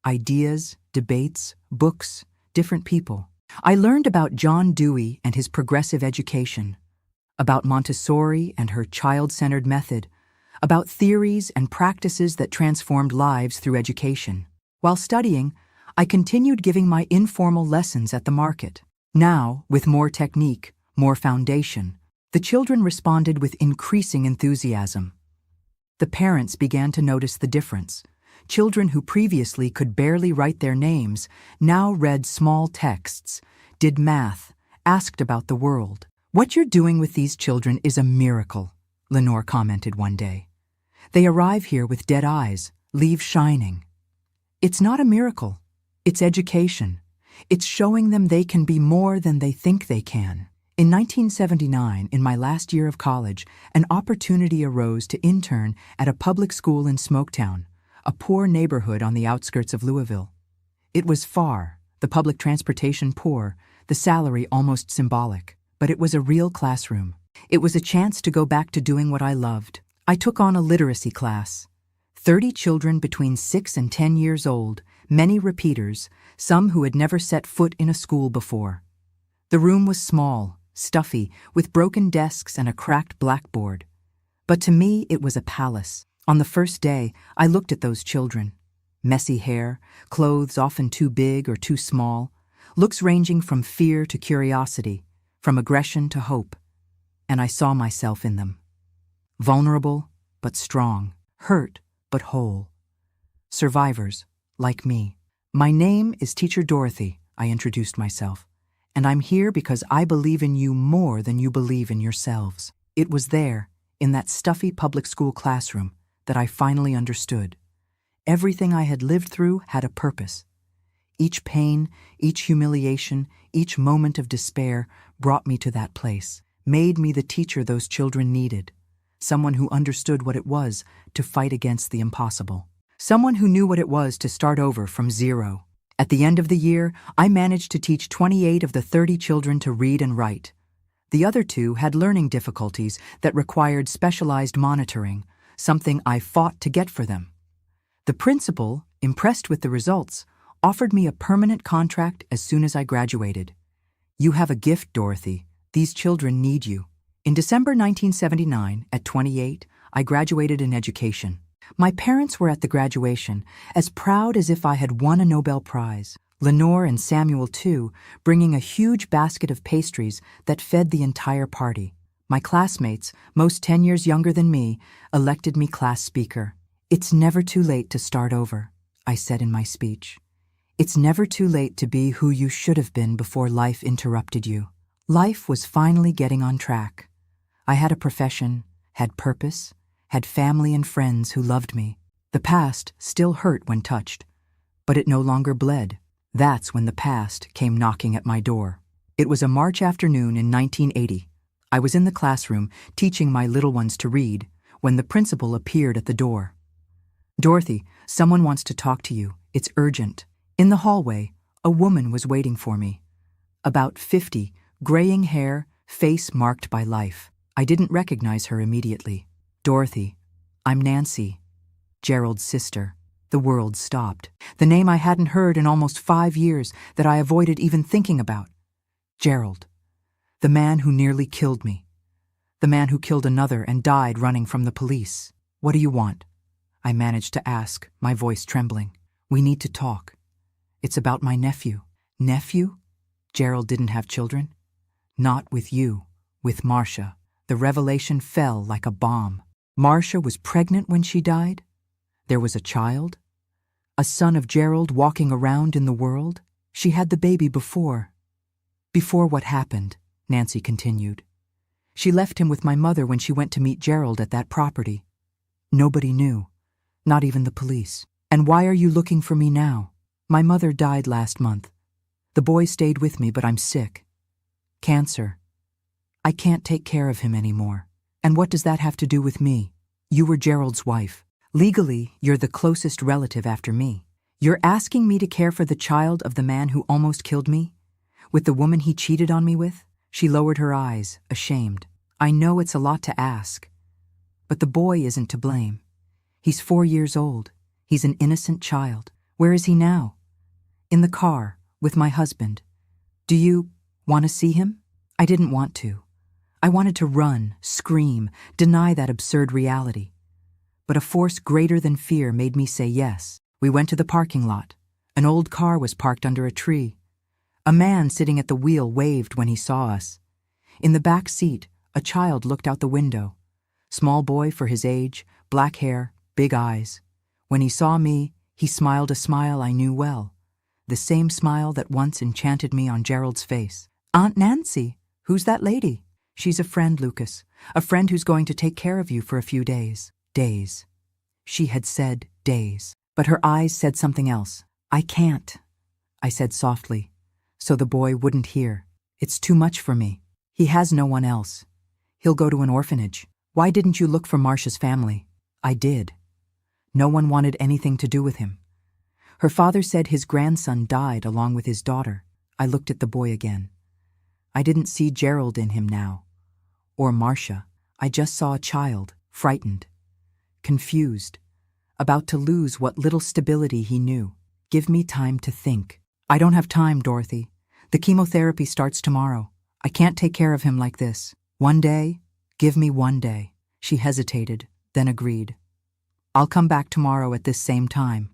Ideas, debates, books, different people. I learned about John Dewey and his progressive education, about Montessori and her child-centered method, about theories and practices that transformed lives through education. While studying, I continued giving my informal lessons at the market. Now, with more technique, more foundation, the children responded with increasing enthusiasm. The parents began to notice the difference. Children who previously could barely write their names now read small texts, did math, asked about the world. "What you're doing with these children is a miracle," Lenore commented one day. "They arrive here with dead eyes, leave shining." It's not a miracle. It's education. It's showing them they can be more than they think they can. In 1979, in my last year of college, an opportunity arose to intern at a public school in Smoketown, a poor neighborhood on the outskirts of Louisville. It was far, the public transportation poor, the salary almost symbolic, but it was a real classroom. It was a chance to go back to doing what I loved. I took on a literacy class. 30 children between 6 and 10 years old, many repeaters, some who had never set foot in a school before. The room was small, stuffy, with broken desks and a cracked blackboard. But to me, it was a palace. On the first day, I looked at those children. Messy hair, clothes often too big or too small, looks ranging from fear to curiosity, from aggression to hope. And I saw myself in them. Vulnerable, but strong. Hurt, but whole. Survivors, like me. "My name is Teacher Dorothy," I introduced myself. "And I'm here because I believe in you more than you believe in yourselves." It was there, in that stuffy public school classroom, that I finally understood. Everything I had lived through had a purpose. Each pain, each humiliation, each moment of despair brought me to that place, made me the teacher those children needed, someone who understood what it was to fight against the impossible, someone who knew what it was to start over from zero. At the end of the year, I managed to teach 28 of the 30 children to read and write. The other 2 had learning difficulties that required specialized monitoring, something I fought to get for them. The principal, impressed with the results, offered me a permanent contract as soon as I graduated. "You have a gift, Dorothy. These children need you." In December 1979, at 28, I graduated in education. My parents were at the graduation, as proud as if I had won a Nobel Prize. Lenore and Samuel, too, bringing a huge basket of pastries that fed the entire party. My classmates, most 10 years younger than me, elected me class speaker. "It's never too late to start over," I said in my speech. "It's never too late to be who you should have been before life interrupted you." Life was finally getting on track. I had a profession, had purpose, had family and friends who loved me. The past still hurt when touched, but it no longer bled. That's when the past came knocking at my door. It was a March afternoon in 1980. I was in the classroom teaching my little ones to read when the principal appeared at the door. "Dorothy, someone wants to talk to you. It's urgent." In the hallway, a woman was waiting for me. About 50, graying hair, face marked by life. I didn't recognize her immediately. "Dorothy, I'm Nancy, Gerald's sister. The world stopped. The name I hadn't heard in almost 5 years, that I avoided even thinking about. Gerald. The man who nearly killed me. The man who killed another and died running from the police. What do you want? I managed to ask, my voice trembling. We need to talk. It's about my nephew. Nephew? Gerald didn't have children? Not with you, with Marcia. The revelation fell like a bomb. Marcia was pregnant when she died? There was a child? A son of Gerald walking around in the world? She had the baby before. Before what happened, Nancy continued. She left him with my mother when she went to meet Gerald at that property. Nobody knew, not even the police. And why are you looking for me now? My mother died last month. The boy stayed with me, but I'm sick. Cancer. I can't take care of him anymore. And what does that have to do with me? You were Gerald's wife. Legally, you're the closest relative after me. You're asking me to care for the child of the man who almost killed me? With the woman he cheated on me with? She lowered her eyes, ashamed. I know it's a lot to ask. But the boy isn't to blame. He's 4 years old. He's an innocent child. Where is he now? In the car, with my husband. Do you want to see him? I didn't want to. I wanted to run, scream, deny that absurd reality. But a force greater than fear made me say yes. We went to the parking lot. An old car was parked under a tree. A man sitting at the wheel waved when he saw us. In the back seat, a child looked out the window. Small boy for his age, black hair, big eyes. When he saw me, he smiled a smile I knew well. The same smile that once enchanted me on Gerald's face. Aunt Nancy, who's that lady? She's a friend, Lucas. A friend who's going to take care of you for a few days. Days. She had said days. But her eyes said something else. I can't, I said softly, so the boy wouldn't hear. It's too much for me. He has no one else. He'll go to an orphanage. Why didn't you look for Marcia's family? I did. No one wanted anything to do with him. Her father said his grandson died along with his daughter. I looked at the boy again. I didn't see Gerald in him now. Or Marcia. I just saw a child, frightened, confused, about to lose what little stability he knew. Give me time to think. I don't have time, Dorothy. The chemotherapy starts tomorrow. I can't take care of him like this. One day? Give me 1 day. She hesitated, then agreed. I'll come back tomorrow at this same time.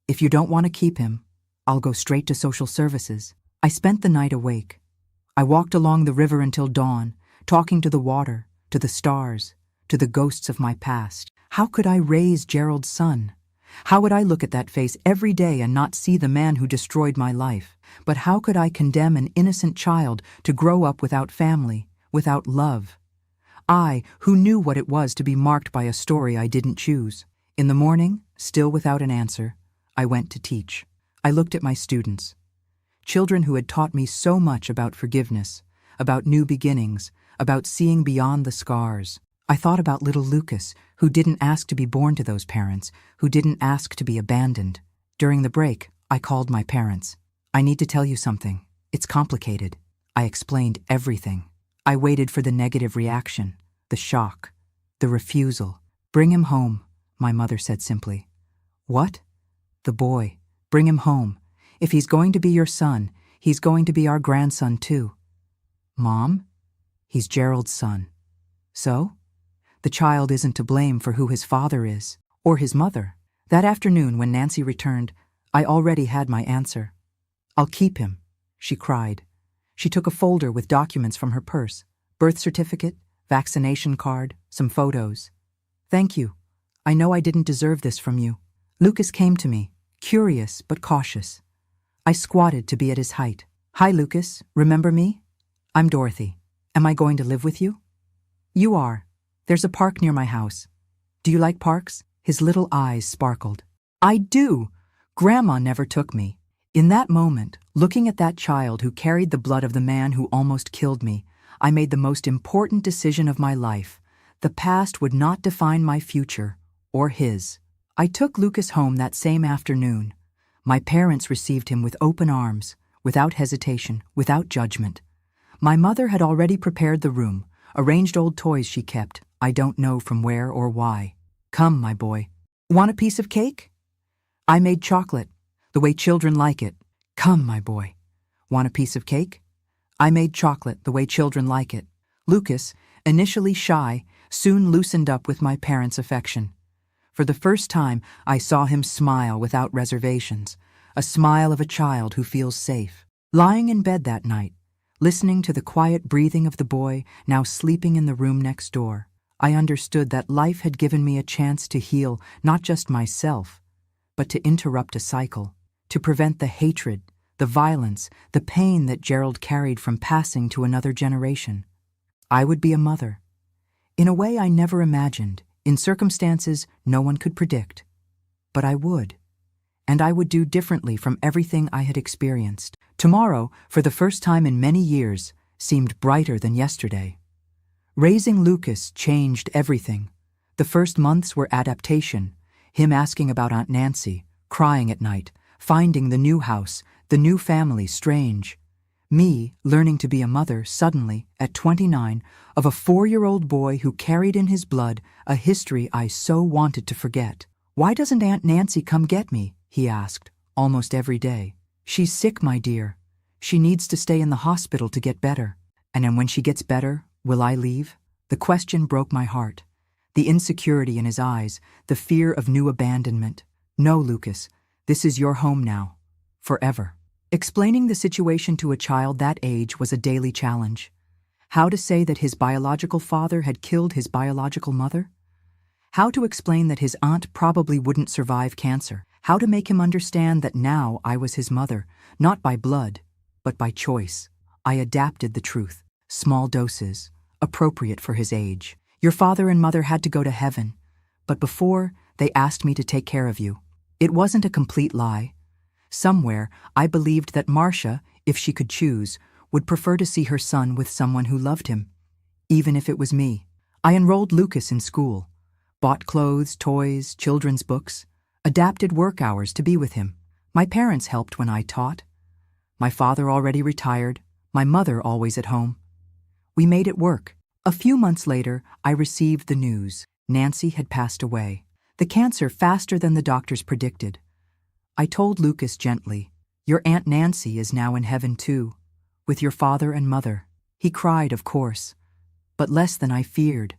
If you don't want to keep him, I'll go straight to social services. I spent the night awake. I walked along the river until dawn, talking to the water, to the stars, to the ghosts of my past. How could I raise Gerald's son? How would I look at that face every day and not see the man who destroyed my life? But how could I condemn an innocent child to grow up without family, without love? I, who knew what it was to be marked by a story I didn't choose. In the morning, still without an answer, I went to teach. I looked at my students. Children who had taught me so much about forgiveness, about new beginnings, about seeing beyond the scars. I thought about little Lucas, who didn't ask to be born to those parents, who didn't ask to be abandoned. During the break, I called my parents. I need to tell you something. It's complicated. I explained everything. I waited for the negative reaction, the shock, the refusal. Bring him home, my mother said simply. What? The boy. Bring him home. If he's going to be your son, he's going to be our grandson too. Mom? He's Gerald's son. So? The child isn't to blame for who his father is, or his mother. That afternoon when Nancy returned, I already had my answer. I'll keep him, she cried. She took a folder with documents from her purse, birth certificate, vaccination card, some photos. Thank you. I know I didn't deserve this from you. Lucas came to me, curious but cautious. I squatted to be at his height. Hi, Lucas. Remember me? I'm Dorothy. Am I going to live with you? You are. There's a park near my house. Do you like parks? His little eyes sparkled. I do. Grandma never took me. In that moment, looking at that child who carried the blood of the man who almost killed me, I made the most important decision of my life. The past would not define my future, or his. I took Lucas home that same afternoon. My parents received him with open arms, without hesitation, without judgment. My mother had already prepared the room, arranged old toys she kept, I don't know from where or why. Come, my boy. Want a piece of cake? I made chocolate, the way children like it. Come, my boy. Want a piece of cake? I made chocolate the way children like it. Lucas, initially shy, soon loosened up with my parents' affection. For the first time, I saw him smile without reservations, a smile of a child who feels safe. Lying in bed that night, listening to the quiet breathing of the boy now sleeping in the room next door, I understood that life had given me a chance to heal not just myself, but to interrupt a cycle, to prevent the hatred, the violence, the pain that Gerald carried from passing to another generation. I would be a mother, in a way I never imagined, in circumstances no one could predict. But I would, and I would do differently from everything I had experienced. Tomorrow, for the first time in many years, seemed brighter than yesterday. Raising Lucas changed everything. The first months were adaptation, him asking about Aunt Nancy, crying at night, finding the new house, the new family strange. Me learning to be a mother suddenly, at 29, of a 4-year-old boy who carried in his blood a history I so wanted to forget. Why doesn't Aunt Nancy come get me? He asked, almost every day. She's sick, my dear. She needs to stay in the hospital to get better. And then when she gets better, will I leave? The question broke my heart. The insecurity in his eyes, the fear of new abandonment. No, Lucas, this is your home now. Forever. Explaining the situation to a child that age was a daily challenge. How to say that his biological father had killed his biological mother? How to explain that his aunt probably wouldn't survive cancer? How to make him understand that now I was his mother, not by blood, but by choice? I adapted the truth. Small doses, appropriate for his age. Your father and mother had to go to heaven, but before, they asked me to take care of you. It wasn't a complete lie. Somewhere, I believed that Marcia, if she could choose, would prefer to see her son with someone who loved him, even if it was me. I enrolled Lucas in school, bought clothes, toys, children's books, adapted work hours to be with him. My parents helped when I taught. My father already retired, my mother always at home. We made it work. A few months later, I received the news. Nancy had passed away. The cancer faster than the doctors predicted. I told Lucas gently, "Your Aunt Nancy is now in heaven too, with your father and mother." He cried, of course, but less than I feared.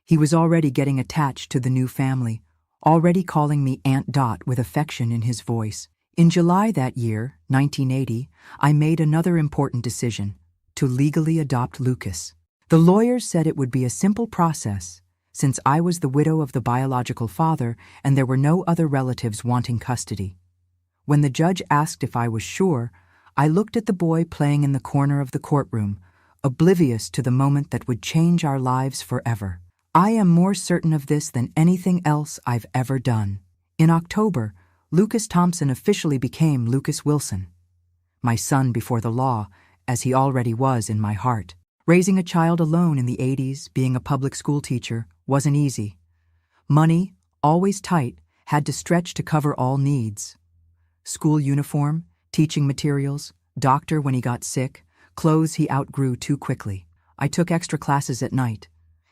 He was already getting attached to the new family, already calling me Aunt Dot with affection in his voice. In July that year, 1980, I made another important decision, to legally adopt Lucas. The lawyers said it would be a simple process, since I was the widow of the biological father and there were no other relatives wanting custody. When the judge asked if I was sure, I looked at the boy playing in the corner of the courtroom, oblivious to the moment that would change our lives forever. I am more certain of this than anything else I've ever done. In October, Lucas Thompson officially became Lucas Wilson, my son before the law, as he already was in my heart. Raising a child alone in the 80s, being a public school teacher, wasn't easy. Money, always tight, had to stretch to cover all needs. School uniform, teaching materials, doctor when he got sick, clothes he outgrew too quickly. I took extra classes at night,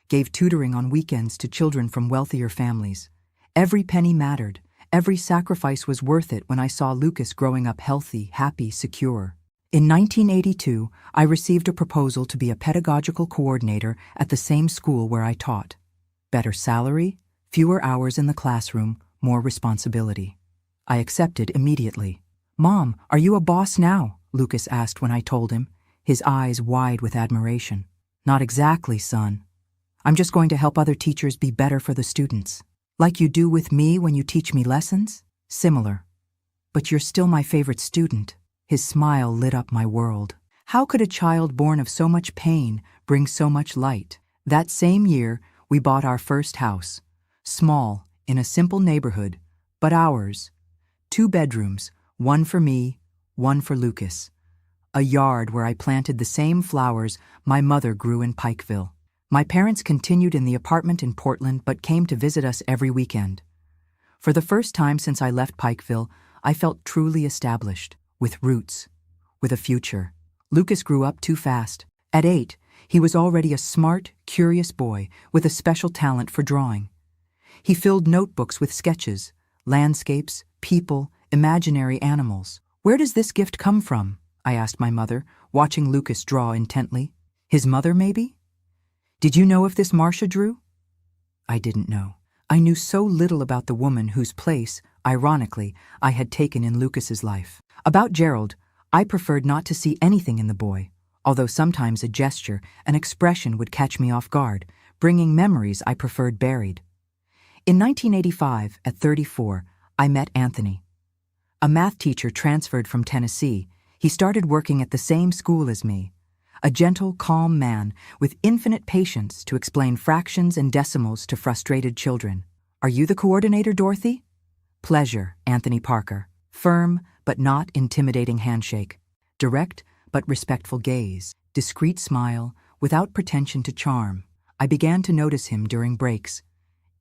gave tutoring on weekends to children from wealthier families. Every penny mattered. Every sacrifice was worth it when I saw Lucas growing up healthy, happy, secure. In 1982, I received a proposal to be a pedagogical coordinator at the same school where I taught. Better salary, fewer hours in the classroom, more responsibility. I accepted immediately. "Mom, are you a boss now?" Lucas asked when I told him, his eyes wide with admiration. "Not exactly, son. I'm just going to help other teachers be better for the students. Like you do with me when you teach me lessons? Similar. But you're still my favorite student." His smile lit up my world. How could a child born of so much pain bring so much light? That same year, we bought our first house. Small, in a simple neighborhood, but ours. 2 bedrooms, one for me, one for Lucas. A yard where I planted the same flowers my mother grew in Pikeville. My parents continued in the apartment in Portland but came to visit us every weekend. For the first time since I left Pikeville, I felt truly established, with roots, with a future. Lucas grew up too fast. At 8, he was already a smart, curious boy with a special talent for drawing. He filled notebooks with sketches, landscapes, people, imaginary animals. "Where does this gift come from?" I asked my mother, watching Lucas draw intently. "His mother, maybe?" "Did you know if this Marcia drew?" I didn't know. I knew so little about the woman whose place, ironically, I had taken in Lucas's life. About Gerald, I preferred not to see anything in the boy, although sometimes a gesture, an expression would catch me off guard, bringing memories I preferred buried. In 1985, at 34, I met Anthony. A math teacher transferred from Tennessee. He started working at the same school as me. A gentle, calm man with infinite patience to explain fractions and decimals to frustrated children. "Are you the coordinator, Dorothy?" "Pleasure, Anthony Parker." Firm but not intimidating handshake. Direct but respectful gaze. Discreet smile without pretension to charm. I began to notice him during breaks.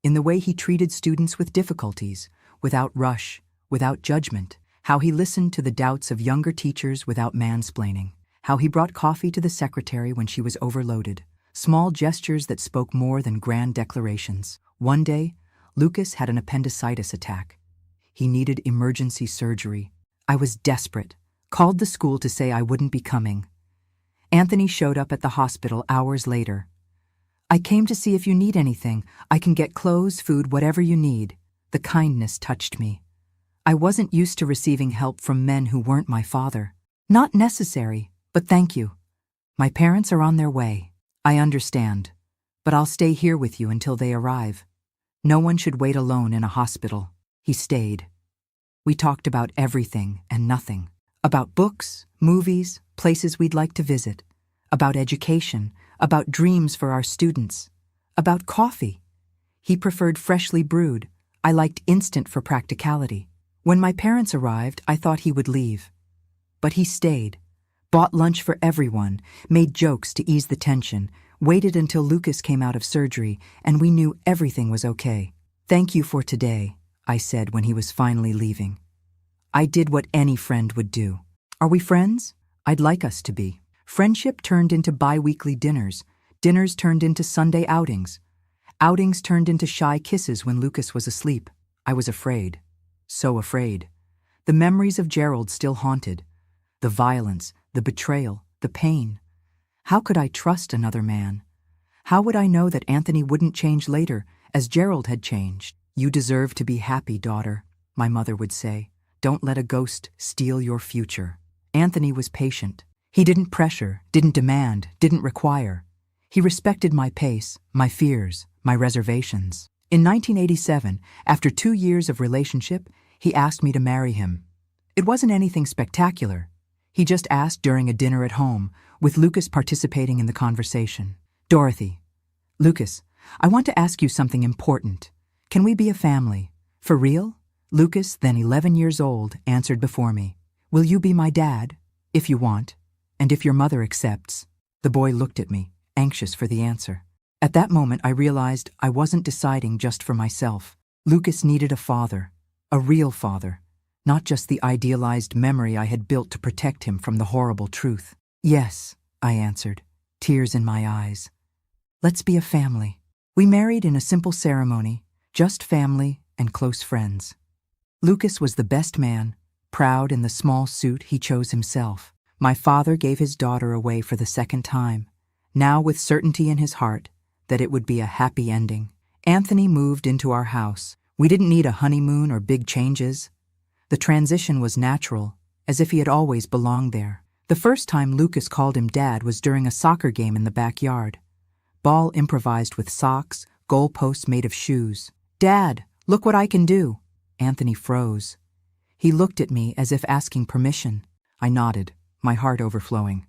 In the way he treated students with difficulties, without rush, without judgment. How he listened to the doubts of younger teachers without mansplaining. How he brought coffee to the secretary when she was overloaded. Small gestures that spoke more than grand declarations. One day, Lucas had an appendicitis attack. He needed emergency surgery. I was desperate. Called the school to say I wouldn't be coming. Anthony showed up at the hospital hours later. "I came to see if you need anything. I can get clothes, food, whatever you need." The kindness touched me. I wasn't used to receiving help from men who weren't my father. "Not necessary, but thank you. My parents are on their way." "I understand, but I'll stay here with you until they arrive. No one should wait alone in a hospital." He stayed. We talked about everything and nothing. About books, movies, places we'd like to visit. About education, about dreams for our students. About coffee. He preferred freshly brewed. I liked instant for practicality. When my parents arrived, I thought he would leave. But he stayed. Bought lunch for everyone, made jokes to ease the tension, waited until Lucas came out of surgery, and we knew everything was okay. "Thank you for today," I said when he was finally leaving. I did what any friend would do. "Are we friends?" "I'd like us to be." Friendship turned into bi-weekly dinners. Dinners turned into Sunday outings. Outings turned into shy kisses when Lucas was asleep. I was afraid. So afraid. The memories of Gerald still haunted. The violence, the betrayal, the pain. How could I trust another man? How would I know that Anthony wouldn't change later, as Gerald had changed? "You deserve to be happy, daughter," my mother would say. "Don't let a ghost steal your future." Anthony was patient. He didn't pressure, didn't demand, didn't require. He respected my pace, my fears, my reservations. In 1987, after 2 years of relationship, he asked me to marry him. It wasn't anything spectacular. He just asked during a dinner at home, with Lucas participating in the conversation. "Dorothy, Lucas, I want to ask you something important. Can we be a family? For real?" Lucas, then 11 years old, answered before me. "Will you be my dad? If you want, and if your mother accepts." The boy looked at me, anxious for the answer. At that moment, I realized I wasn't deciding just for myself. Lucas needed a father, a real father, not just the idealized memory I had built to protect him from the horrible truth. "Yes," I answered, tears in my eyes. "Let's be a family." We married in a simple ceremony, just family and close friends. Lucas was the best man, proud in the small suit he chose himself. My father gave his daughter away for the second time, now with certainty in his heart that it would be a happy ending. Anthony moved into our house. We didn't need a honeymoon or big changes. The transition was natural, as if he had always belonged there. The first time Lucas called him Dad was during a soccer game in the backyard. Ball improvised with socks, goalposts made of shoes. "Dad, look what I can do." Anthony froze. He looked at me as if asking permission. I nodded, my heart overflowing.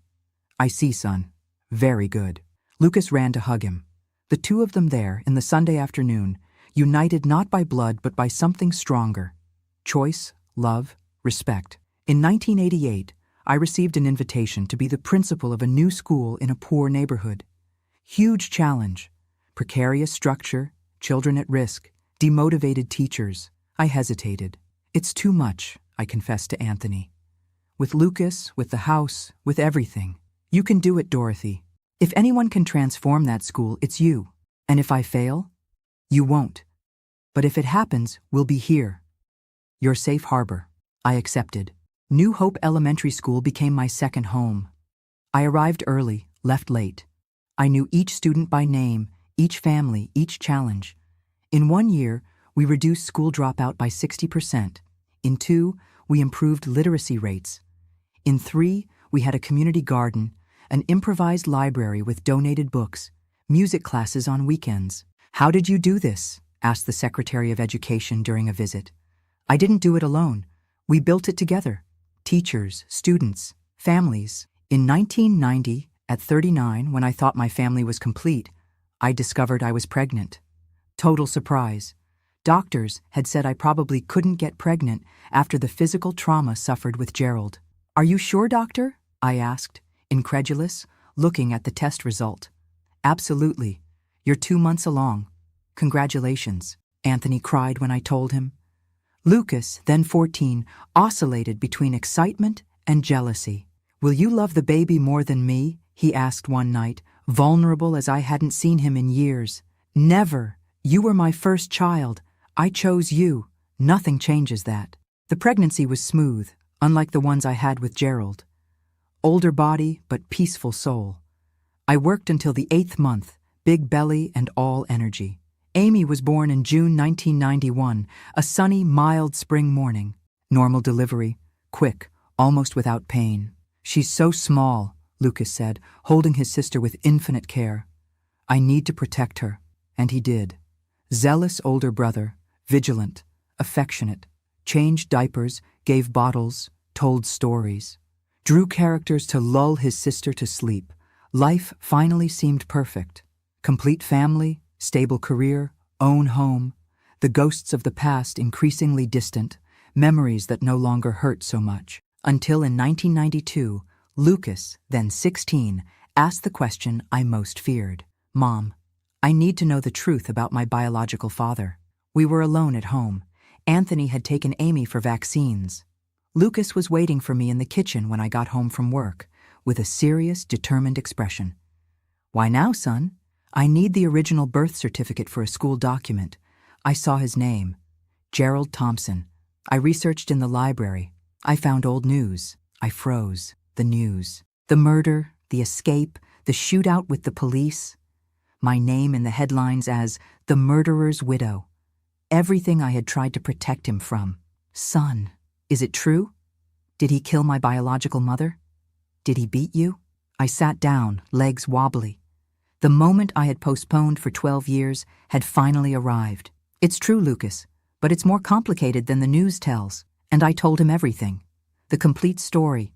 "I see, son. Very good." Lucas ran to hug him. The two of them there, in the Sunday afternoon, united not by blood but by something stronger. Choice, love, respect. In 1988, I received an invitation to be the principal of a new school in a poor neighborhood. Huge challenge. Precarious structure, children at risk, demotivated teachers. I hesitated. "It's too much," I confessed to Anthony. "With Lucas, with the house, with everything. You can do it, Dorothy. If anyone can transform that school, it's you. And if I fail, you won't." But if it happens, we'll be here. Your safe harbor. I accepted. New Hope Elementary School became my second home. I arrived early, left late. I knew each student by name, each family, each challenge. In 1 year, we reduced school dropout by 60%. In 2, we improved literacy rates. In 3, we had a community garden, an improvised library with donated books, music classes on weekends. How did you do this? Asked the Secretary of Education during a visit. I didn't do it alone. We built it together. Teachers, students, families. In 1990, at 39, when I thought my family was complete, I discovered I was pregnant. Total surprise. Doctors had said I probably couldn't get pregnant after the physical trauma suffered with Gerald. Are you sure, doctor? I asked, incredulous, looking at the test result. Absolutely. You're 2 months along. Congratulations, Anthony cried when I told him. Lucas, then 14, oscillated between excitement and jealousy. Will you love the baby more than me? He asked one night, vulnerable as I hadn't seen him in years. Never. You were my first child. I chose you. Nothing changes that. The pregnancy was smooth, unlike the ones I had with Gerald. Older body, but peaceful soul. I worked until the 8th month, big belly and all energy. Amy was born in June 1991, a sunny, mild spring morning. Normal delivery, quick, almost without pain. She's so small, Lucas said, holding his sister with infinite care. I need to protect her, and he did. Zealous older brother, vigilant, affectionate, changed diapers, gave bottles, told stories. Drew characters to lull his sister to sleep. Life finally seemed perfect. Complete family, stable career, own home. The ghosts of the past increasingly distant, memories that no longer hurt so much. Until in 1992, Lucas, then 16, asked the question I most feared. Mom, I need to know the truth about my biological father. We were alone at home. Anthony had taken Amy for vaccines. Lucas was waiting for me in the kitchen when I got home from work, with a serious, determined expression. Why now, son? I need the original birth certificate for a school document. I saw his name. Gerald Thompson. I researched in the library. I found old news. I froze. The news. The murder, the escape, the shootout with the police. My name in the headlines as the murderer's widow. Everything I had tried to protect him from. Son, is it true? Did he kill my biological mother? Did he beat you? I sat down, legs wobbly. The moment I had postponed for 12 years had finally arrived. It's true, Lucas, but it's more complicated than the news tells. And I told him everything. The complete story.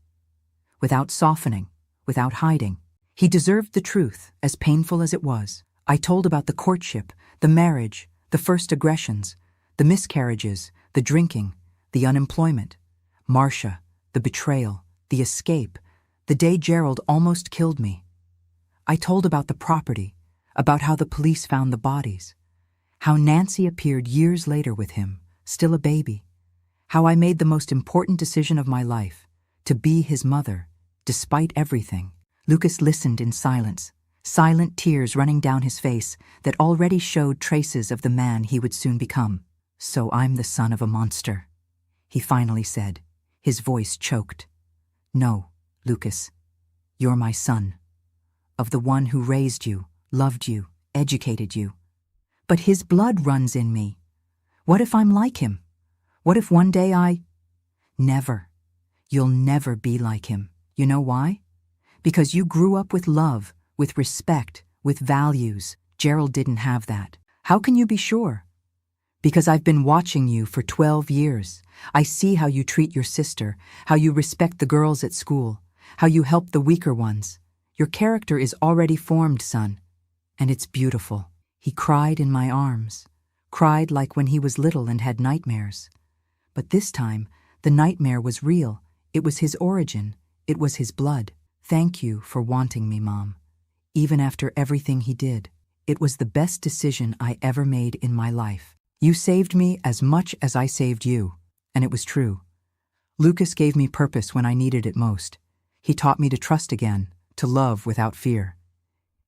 Without softening, without hiding. He deserved the truth, as painful as it was. I told about the courtship, the marriage, the first aggressions, the miscarriages, the drinking, the unemployment, Marcia, the betrayal, the escape, the day Gerald almost killed me. I told about the property, about how the police found the bodies, how Nancy appeared years later with him, still a baby, how I made the most important decision of my life, to be his mother, despite everything. Lucas listened in silence, silent tears running down his face that already showed traces of the man he would soon become. So I'm the son of a monster, he finally said, his voice choked. No, Lucas, you're my son, of the one who raised you, loved you, educated you. But his blood runs in me. What if I'm like him? What if one day Never. You'll never be like him. You know why? Because you grew up with love, with respect, with values. Gerald didn't have that. How can you be sure? Because I've been watching you for 12 years. I see how you treat your sister, how you respect the girls at school, how you help the weaker ones. Your character is already formed, son. And it's beautiful. He cried in my arms, cried like when he was little and had nightmares. But this time, the nightmare was real. It was his origin. It was his blood. Thank you for wanting me, Mom. Even after everything he did, it was the best decision I ever made in my life. You saved me as much as I saved you, and it was true. Lucas gave me purpose when I needed it most. He taught me to trust again, to love without fear.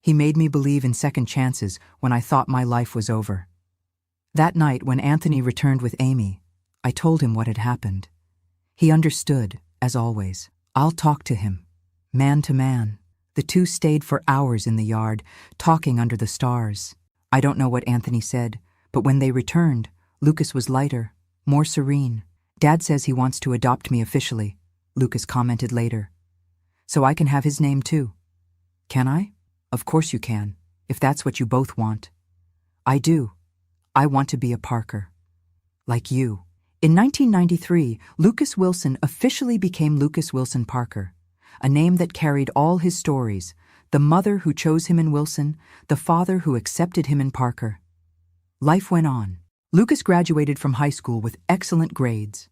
He made me believe in second chances when I thought my life was over. That night, when Anthony returned with Amy, I told him what had happened. He understood, as always. I'll talk to him, man to man. The two stayed for hours in the yard, talking under the stars. I don't know what Anthony said, but when they returned, Lucas was lighter, more serene. Dad says he wants to adopt me officially, Lucas commented later. So I can have his name too. Can I? Of course you can, if that's what you both want. I do. I want to be a Parker. Like you. In 1993, Lucas Wilson officially became Lucas Wilson Parker, a name that carried all his stories, the mother who chose him in Wilson, the father who accepted him in Parker. Life went on. Lucas graduated from high school with excellent grades.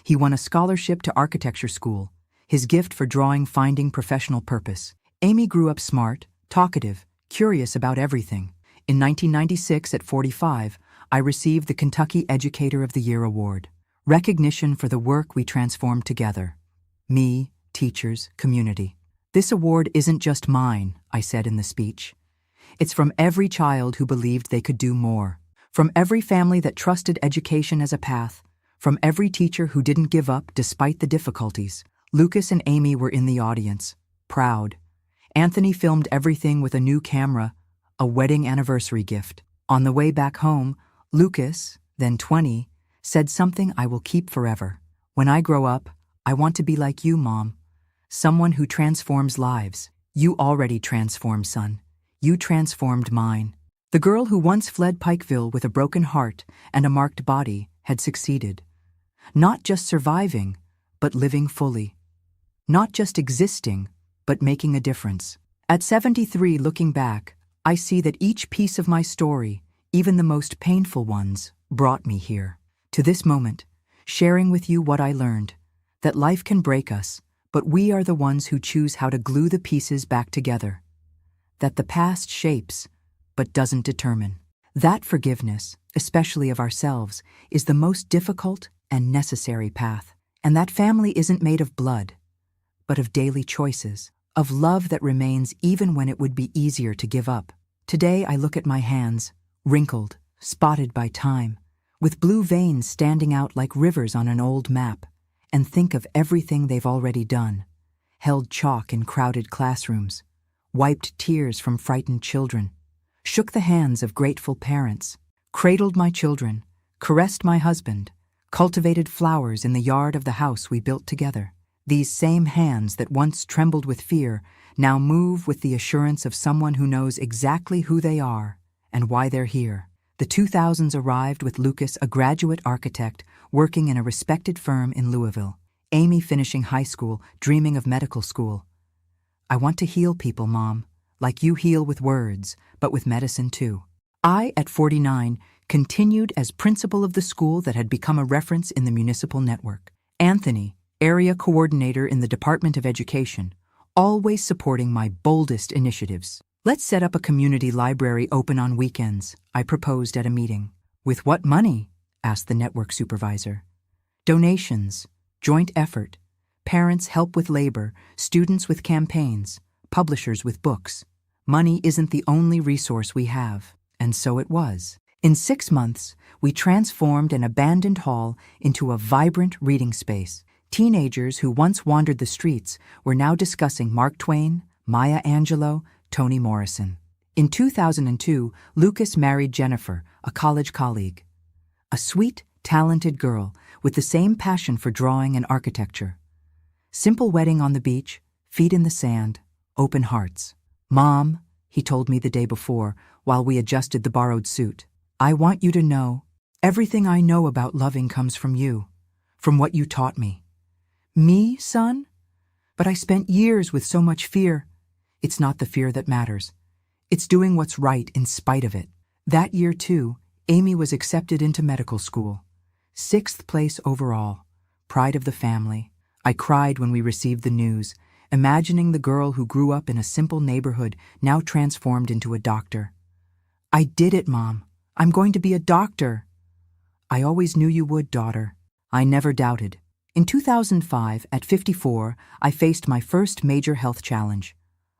He won a scholarship to architecture school, his gift for drawing finding professional purpose. Amy grew up smart, talkative, curious about everything. In 1996, at 45, I received the Kentucky Educator of the Year award, recognition for the work we transformed together. Me, teachers, community. This award isn't just mine, I said in the speech. It's from every child who believed they could do more, from every family that trusted education as a path, from every teacher who didn't give up despite the difficulties. Lucas and Amy were in the audience, proud. Anthony filmed everything with a new camera, a wedding anniversary gift. On the way back home, Lucas, then 20, said something I will keep forever. When I grow up, I want to be like you, Mom. Someone who transforms lives. You already transformed, son. You transformed mine. The girl who once fled Pikeville with a broken heart and a marked body had succeeded. Not just surviving, but living fully. Not just existing, but making a difference. At 73, looking back, I see that each piece of my story, even the most painful ones, brought me here. To this moment, sharing with you what I learned, that life can break us, but we are the ones who choose how to glue the pieces back together. That the past shapes, but doesn't determine. That forgiveness, especially of ourselves, is the most difficult and necessary path. And that family isn't made of blood, but of daily choices, of love that remains even when it would be easier to give up. Today I look at my hands, wrinkled, spotted by time, with blue veins standing out like rivers on an old map, and think of everything they've already done. Held chalk in crowded classrooms, wiped tears from frightened children, shook the hands of grateful parents, cradled my children, caressed my husband, cultivated flowers in the yard of the house we built together. These same hands that once trembled with fear now move with the assurance of someone who knows exactly who they are and why they're here. The 2000s arrived with Lucas, a graduate architect working in a respected firm in Louisville. Amy finishing high school, dreaming of medical school. I want to heal people, Mom, like you heal with words, but with medicine too. I, at 49, continued as principal of the school that had become a reference in the municipal network. Anthony, area coordinator in the Department of Education, always supporting my boldest initiatives. Let's set up a community library open on weekends, I proposed at a meeting. With what money? Asked the network supervisor. Donations, joint effort, parents help with labor, students with campaigns, publishers with books. Money isn't the only resource we have, and so it was. In 6 months, we transformed an abandoned hall into a vibrant reading space. Teenagers who once wandered the streets were now discussing Mark Twain, Maya Angelou, Toni Morrison. In 2002, Lucas married Jennifer, a college colleague. A sweet, talented girl with the same passion for drawing and architecture. Simple wedding on the beach, feet in the sand, open hearts. Mom, he told me the day before while we adjusted the borrowed suit, I want you to know, everything I know about loving comes from you, from what you taught me. Me, son? But I spent years with so much fear. It's not the fear that matters. It's doing what's right in spite of it. That year, too, Amy was accepted into medical school. 6th place overall. Pride of the family. I cried when we received the news, imagining the girl who grew up in a simple neighborhood now transformed into a doctor. I did it, Mom. I'm going to be a doctor. I always knew you would, daughter. I never doubted. In 2005, at 54, I faced my first major health challenge.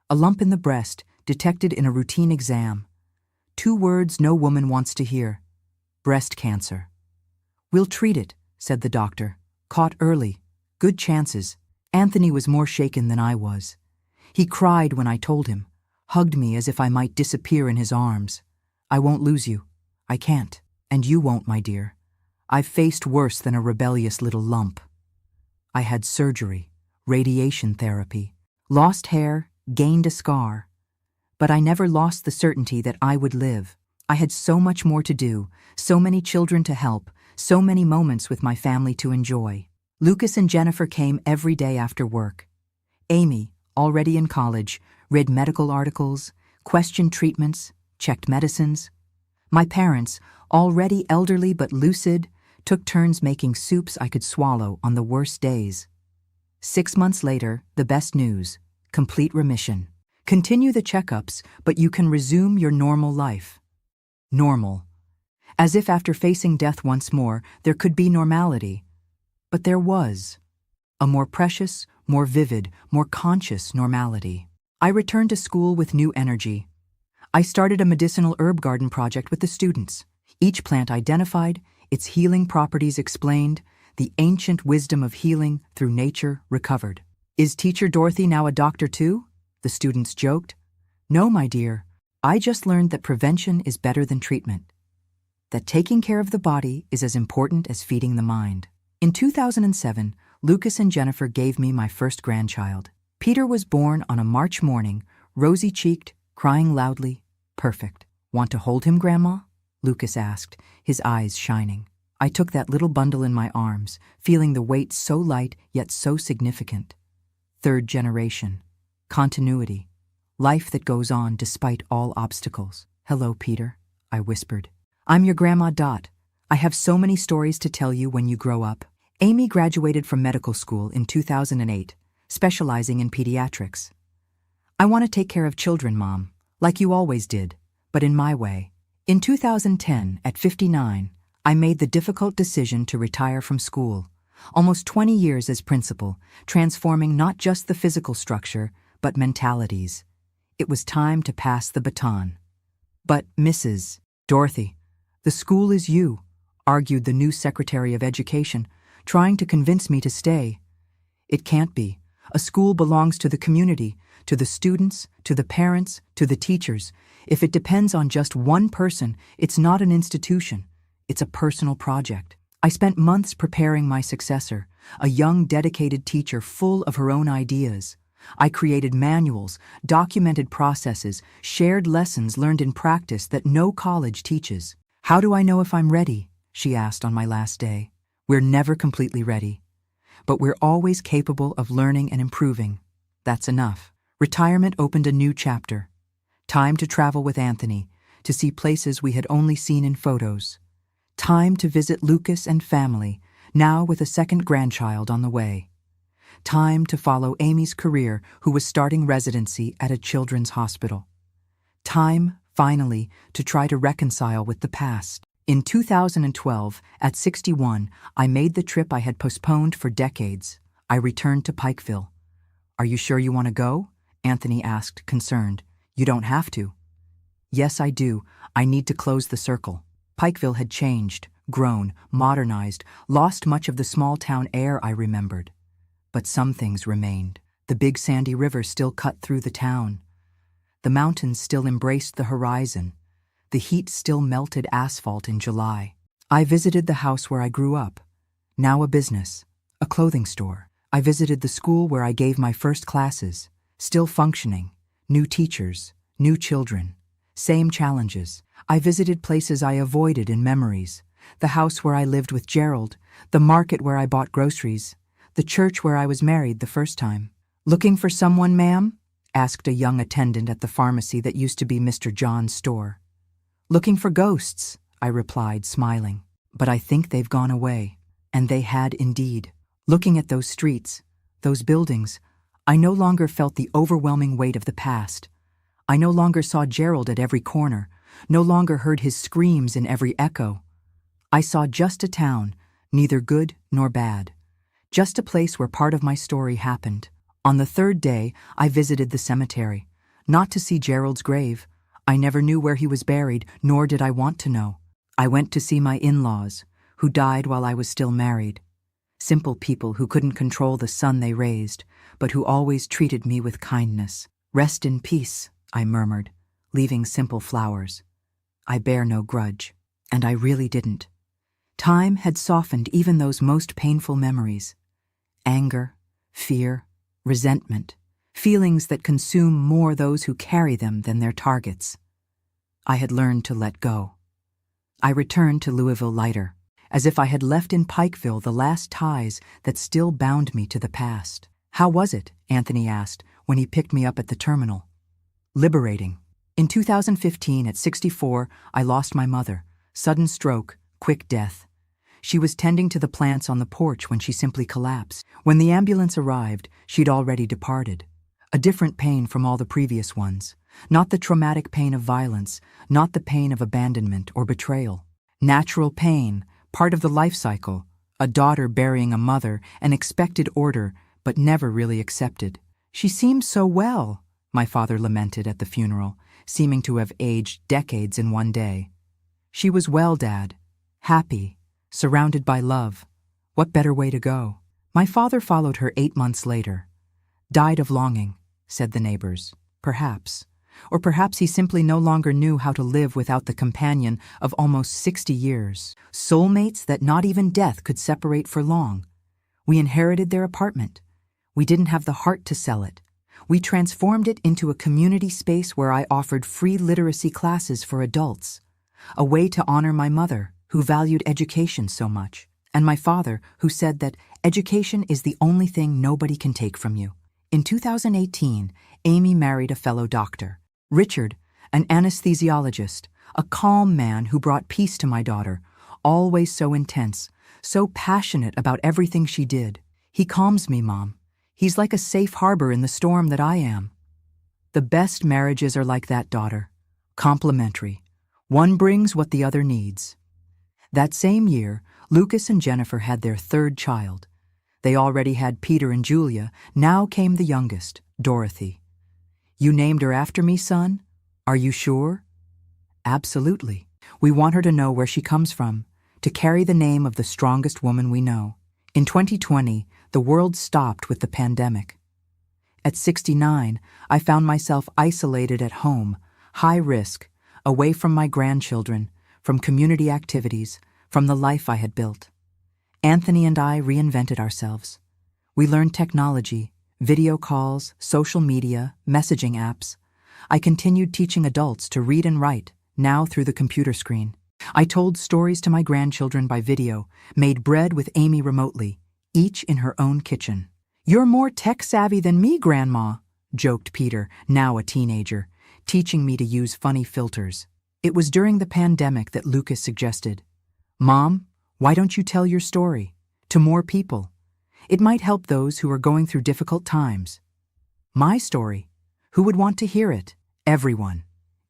A lump in the breast, detected in a routine exam. 2 words no woman wants to hear. Breast cancer. We'll treat it, said the doctor. Caught early. Good chances. Anthony was more shaken than I was. He cried when I told him, hugged me as if I might disappear in his arms. I won't lose you. I can't. And you won't, my dear. I've faced worse than a rebellious little lump. I had surgery, radiation therapy, lost hair, gained a scar. But I never lost the certainty that I would live. I had so much more to do, so many children to help, so many moments with my family to enjoy. Lucas and Jennifer came every day after work. Amy, already in college, read medical articles, questioned treatments, checked medicines. My parents, already elderly but lucid, took turns making soups I could swallow on the worst days. 6 months later, the best news: complete remission. Continue the checkups, but you can resume your normal life. Normal. As if after facing death once more, there could be normality. But there was. A more precious, more vivid, more conscious normality. I returned to school with new energy. I started a medicinal herb garden project with the students. Each plant identified, its healing properties explained, the ancient wisdom of healing through nature recovered. Is Teacher Dorothy now a doctor too? The students joked. No, my dear. I just learned that prevention is better than treatment. That taking care of the body is as important as feeding the mind. In 2007, Lucas and Jennifer gave me my first grandchild. Peter was born on a March morning, rosy-cheeked, crying loudly, perfect. Want to hold him, Grandma? Lucas asked, his eyes shining. I took that little bundle in my arms, feeling the weight so light yet so significant. Third generation. Continuity. Life that goes on despite all obstacles. Hello, Peter, I whispered. I'm your Grandma Dot. I have so many stories to tell you when you grow up. Amy graduated from medical school in 2008, specializing in pediatrics. I want to take care of children, Mom, like you always did, but in my way. In 2010, at 59, I made the difficult decision to retire from school. Almost 20 years as principal, transforming not just the physical structure, but mentalities. It was time to pass the baton. But, Mrs. Dorothy, the school is you, argued the new Secretary of Education, trying to convince me to stay. It can't be. A school belongs to the community, to the students, to the parents, to the teachers. If it depends on just one person, it's not an institution. It's a personal project. I spent months preparing my successor, a young, dedicated teacher full of her own ideas. I created manuals, documented processes, shared lessons learned in practice that no college teaches. How do I know if I'm ready? She asked on my last day. We're never completely ready, but we're always capable of learning and improving. That's enough. Retirement opened a new chapter. Time to travel with Anthony, to see places we had only seen in photos. Time to visit Lucas and family, now with a second grandchild on the way. Time to follow Amy's career, who was starting residency at a children's hospital. Time, finally, to try to reconcile with the past. In 2012, at 61, I made the trip I had postponed for decades. I returned to Pikeville. Are you sure you want to go? Anthony asked, concerned. You don't have to. Yes, I do. I need to close the circle. Pikeville had changed, grown, modernized, lost much of the small-town air I remembered. But some things remained. The big sandy river still cut through the town. The mountains still embraced the horizon. The heat still melted asphalt in July. I visited the house where I grew up, now a business, a clothing store. I visited the school where I gave my first classes, still functioning, new teachers, new children, same challenges. I visited places I avoided in memories, the house where I lived with Gerald, the market where I bought groceries, the church where I was married the first time. Looking for someone, ma'am? Asked a young attendant at the pharmacy that used to be Mr. John's store. Looking for ghosts, I replied, smiling. But I think they've gone away. And they had indeed. Looking at those streets, those buildings, I no longer felt the overwhelming weight of the past. I no longer saw Gerald at every corner, no longer heard his screams in every echo. I saw just a town, neither good nor bad. Just a place where part of my story happened. On the third day, I visited the cemetery, not to see Gerald's grave. I never knew where he was buried, nor did I want to know. I went to see my in-laws, who died while I was still married. Simple people who couldn't control the son they raised, but who always treated me with kindness. "Rest in peace," I murmured, leaving simple flowers. I bear no grudge, and I really didn't. Time had softened even those most painful memories. Anger, fear, resentment, feelings that consume more those who carry them than their targets. I had learned to let go. I returned to Louisville lighter, as if I had left in Pikeville the last ties that still bound me to the past. "How was it?" Anthony asked when he picked me up at the terminal. "Liberating." In 2015, at 64, I lost my mother. Sudden stroke, quick death. She was tending to the plants on the porch when she simply collapsed. When the ambulance arrived, she'd already departed. A different pain from all the previous ones. Not the traumatic pain of violence, not the pain of abandonment or betrayal. Natural pain, part of the life cycle. A daughter burying a mother, an expected order, but never really accepted. "She seemed so well," my father lamented at the funeral, seeming to have aged decades in one day. "She was well, Dad. Happy, surrounded by love. What better way to go?" My father followed her 8 months later. "Died of longing," said the neighbors. Perhaps. Or perhaps he simply no longer knew how to live without the companion of almost 60 years. Soulmates that not even death could separate for long. We inherited their apartment. We didn't have the heart to sell it. We transformed it into a community space where I offered free literacy classes for adults. A way to honor my mother, who valued education so much, and my father, who said that education is the only thing nobody can take from you. In 2018, Amy married a fellow doctor. Richard, an anesthesiologist, a calm man who brought peace to my daughter, always so intense, so passionate about everything she did. "He calms me, Mom. He's like a safe harbor in the storm that I am." The best marriages are like that, daughter. Complementary. One brings what the other needs. That same year, Lucas and Jennifer had their third child. They already had Peter and Julia. Now came the youngest, Dorothy. "You named her after me, son? Are you sure?" "Absolutely. We want her to know where she comes from, to carry the name of the strongest woman we know." In 2020, the world stopped with the pandemic. At 69, I found myself isolated at home, high risk, away from my grandchildren, from community activities, from the life I had built. Anthony and I reinvented ourselves. We learned technology, video calls, social media, messaging apps. I continued teaching adults to read and write, now through the computer screen. I told stories to my grandchildren by video, made bread with Amy remotely, each in her own kitchen. "You're more tech-savvy than me, Grandma," joked Peter, now a teenager, teaching me to use funny filters. It was during the pandemic that Lucas suggested, "Mom, why don't you tell your story to more people? It might help those who are going through difficult times." "My story? Who would want to hear it?" "Everyone.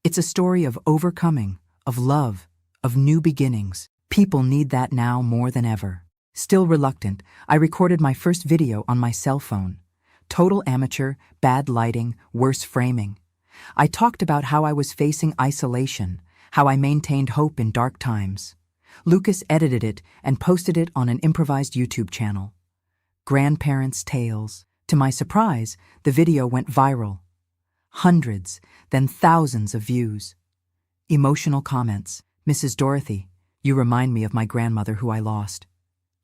It's a story of overcoming, of love, of new beginnings. People need that now more than ever." Still reluctant, I recorded my first video on my cell phone. Total amateur, bad lighting, worse framing. I talked about how I was facing isolation, how I maintained hope in dark times. Lucas edited it and posted it on an improvised YouTube channel. Grandparents' Tales. To my surprise, the video went viral. Hundreds, then thousands of views. Emotional comments. "Mrs. Dorothy, you remind me of my grandmother who I lost.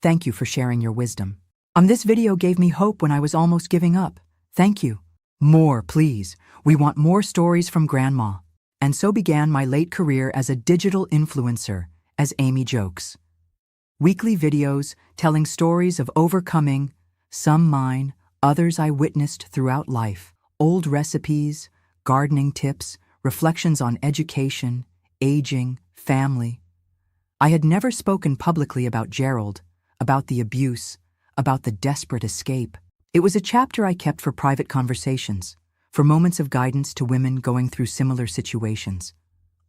Thank you for sharing your wisdom. This video gave me hope when I was almost giving up. Thank you. More, please. We want more stories from Grandma." And so began my late career as a digital influencer, as Amy jokes. Weekly videos telling stories of overcoming, some mine, others I witnessed throughout life. Old recipes, gardening tips, reflections on education, aging, family. I had never spoken publicly about Gerald, about the abuse, about the desperate escape. It was a chapter I kept for private conversations, for moments of guidance to women going through similar situations.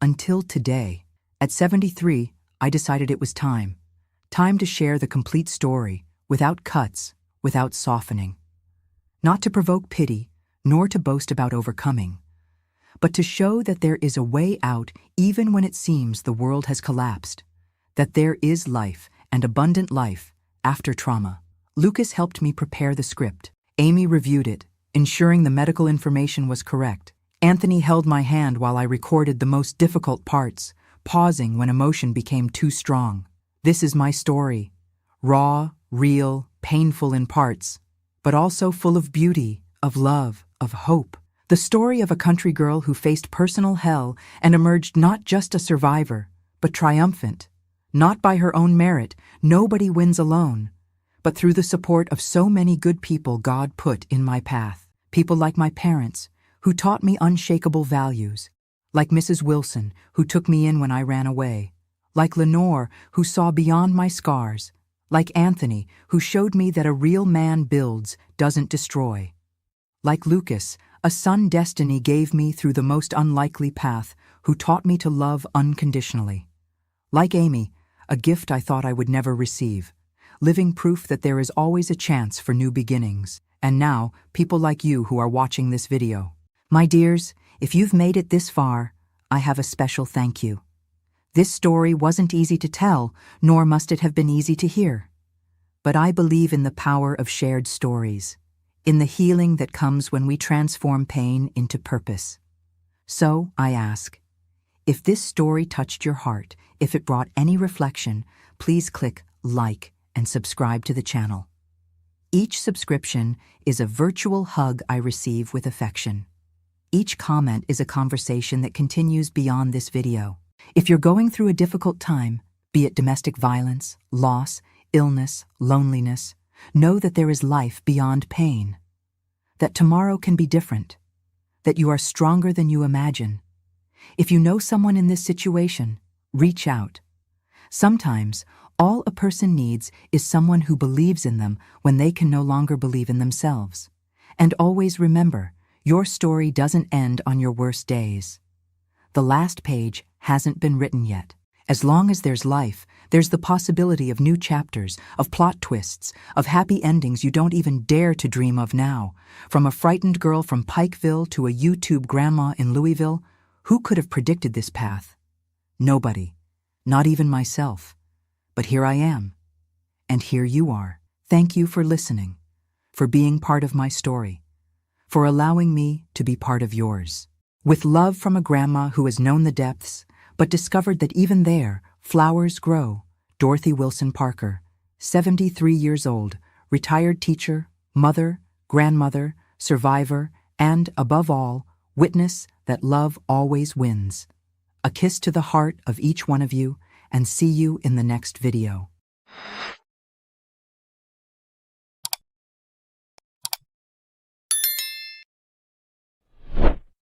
Until today, at 73, I decided it was time. Time to share the complete story, without cuts, without softening. Not to provoke pity, nor to boast about overcoming, but to show that there is a way out even when it seems the world has collapsed, that there is life and abundant life after trauma. Lucas helped me prepare the script. Amy reviewed it, ensuring the medical information was correct. Anthony held my hand while I recorded the most difficult parts, pausing when emotion became too strong. This is my story. Raw, real, painful in parts, but also full of beauty, of love, of hope. The story of a country girl who faced personal hell and emerged not just a survivor, but triumphant. Not by her own merit, nobody wins alone, but through the support of so many good people God put in my path. People like my parents, who taught me unshakable values. Like Mrs. Wilson, who took me in when I ran away. Like Lenore, who saw beyond my scars. Like Anthony, who showed me that a real man builds, doesn't destroy. Like Lucas, a son destiny gave me through the most unlikely path, who taught me to love unconditionally. Like Amy, a gift I thought I would never receive, living proof that there is always a chance for new beginnings. And now, people like you who are watching this video. My dears, if you've made it this far, I have a special thank you. This story wasn't easy to tell, nor must it have been easy to hear. But I believe in the power of shared stories, in the healing that comes when we transform pain into purpose. So, I ask, if this story touched your heart, if it brought any reflection, please click like and subscribe to the channel. Each subscription is a virtual hug I receive with affection. Each comment is a conversation that continues beyond this video. If you're going through a difficult time, be it domestic violence, loss, illness, loneliness, know that there is life beyond pain. That tomorrow can be different. That you are stronger than you imagine. If you know someone in this situation, reach out. Sometimes, all a person needs is someone who believes in them when they can no longer believe in themselves. And always remember, your story doesn't end on your worst days. The last page hasn't been written yet. As long as there's life, there's the possibility of new chapters, of plot twists, of happy endings you don't even dare to dream of now. From a frightened girl from Pikeville to a YouTube grandma in Louisville, who could have predicted this path? Nobody. Not even myself. But here I am. And here you are. Thank you for listening, for being part of my story, for allowing me to be part of yours. With love from a grandma who has known the depths, but discovered that even there, flowers grow. Dorothy Wilson Parker, 73 years old, retired teacher, mother, grandmother, survivor, and, above all, witness that love always wins. A kiss to the heart of each one of you, and see you in the next video.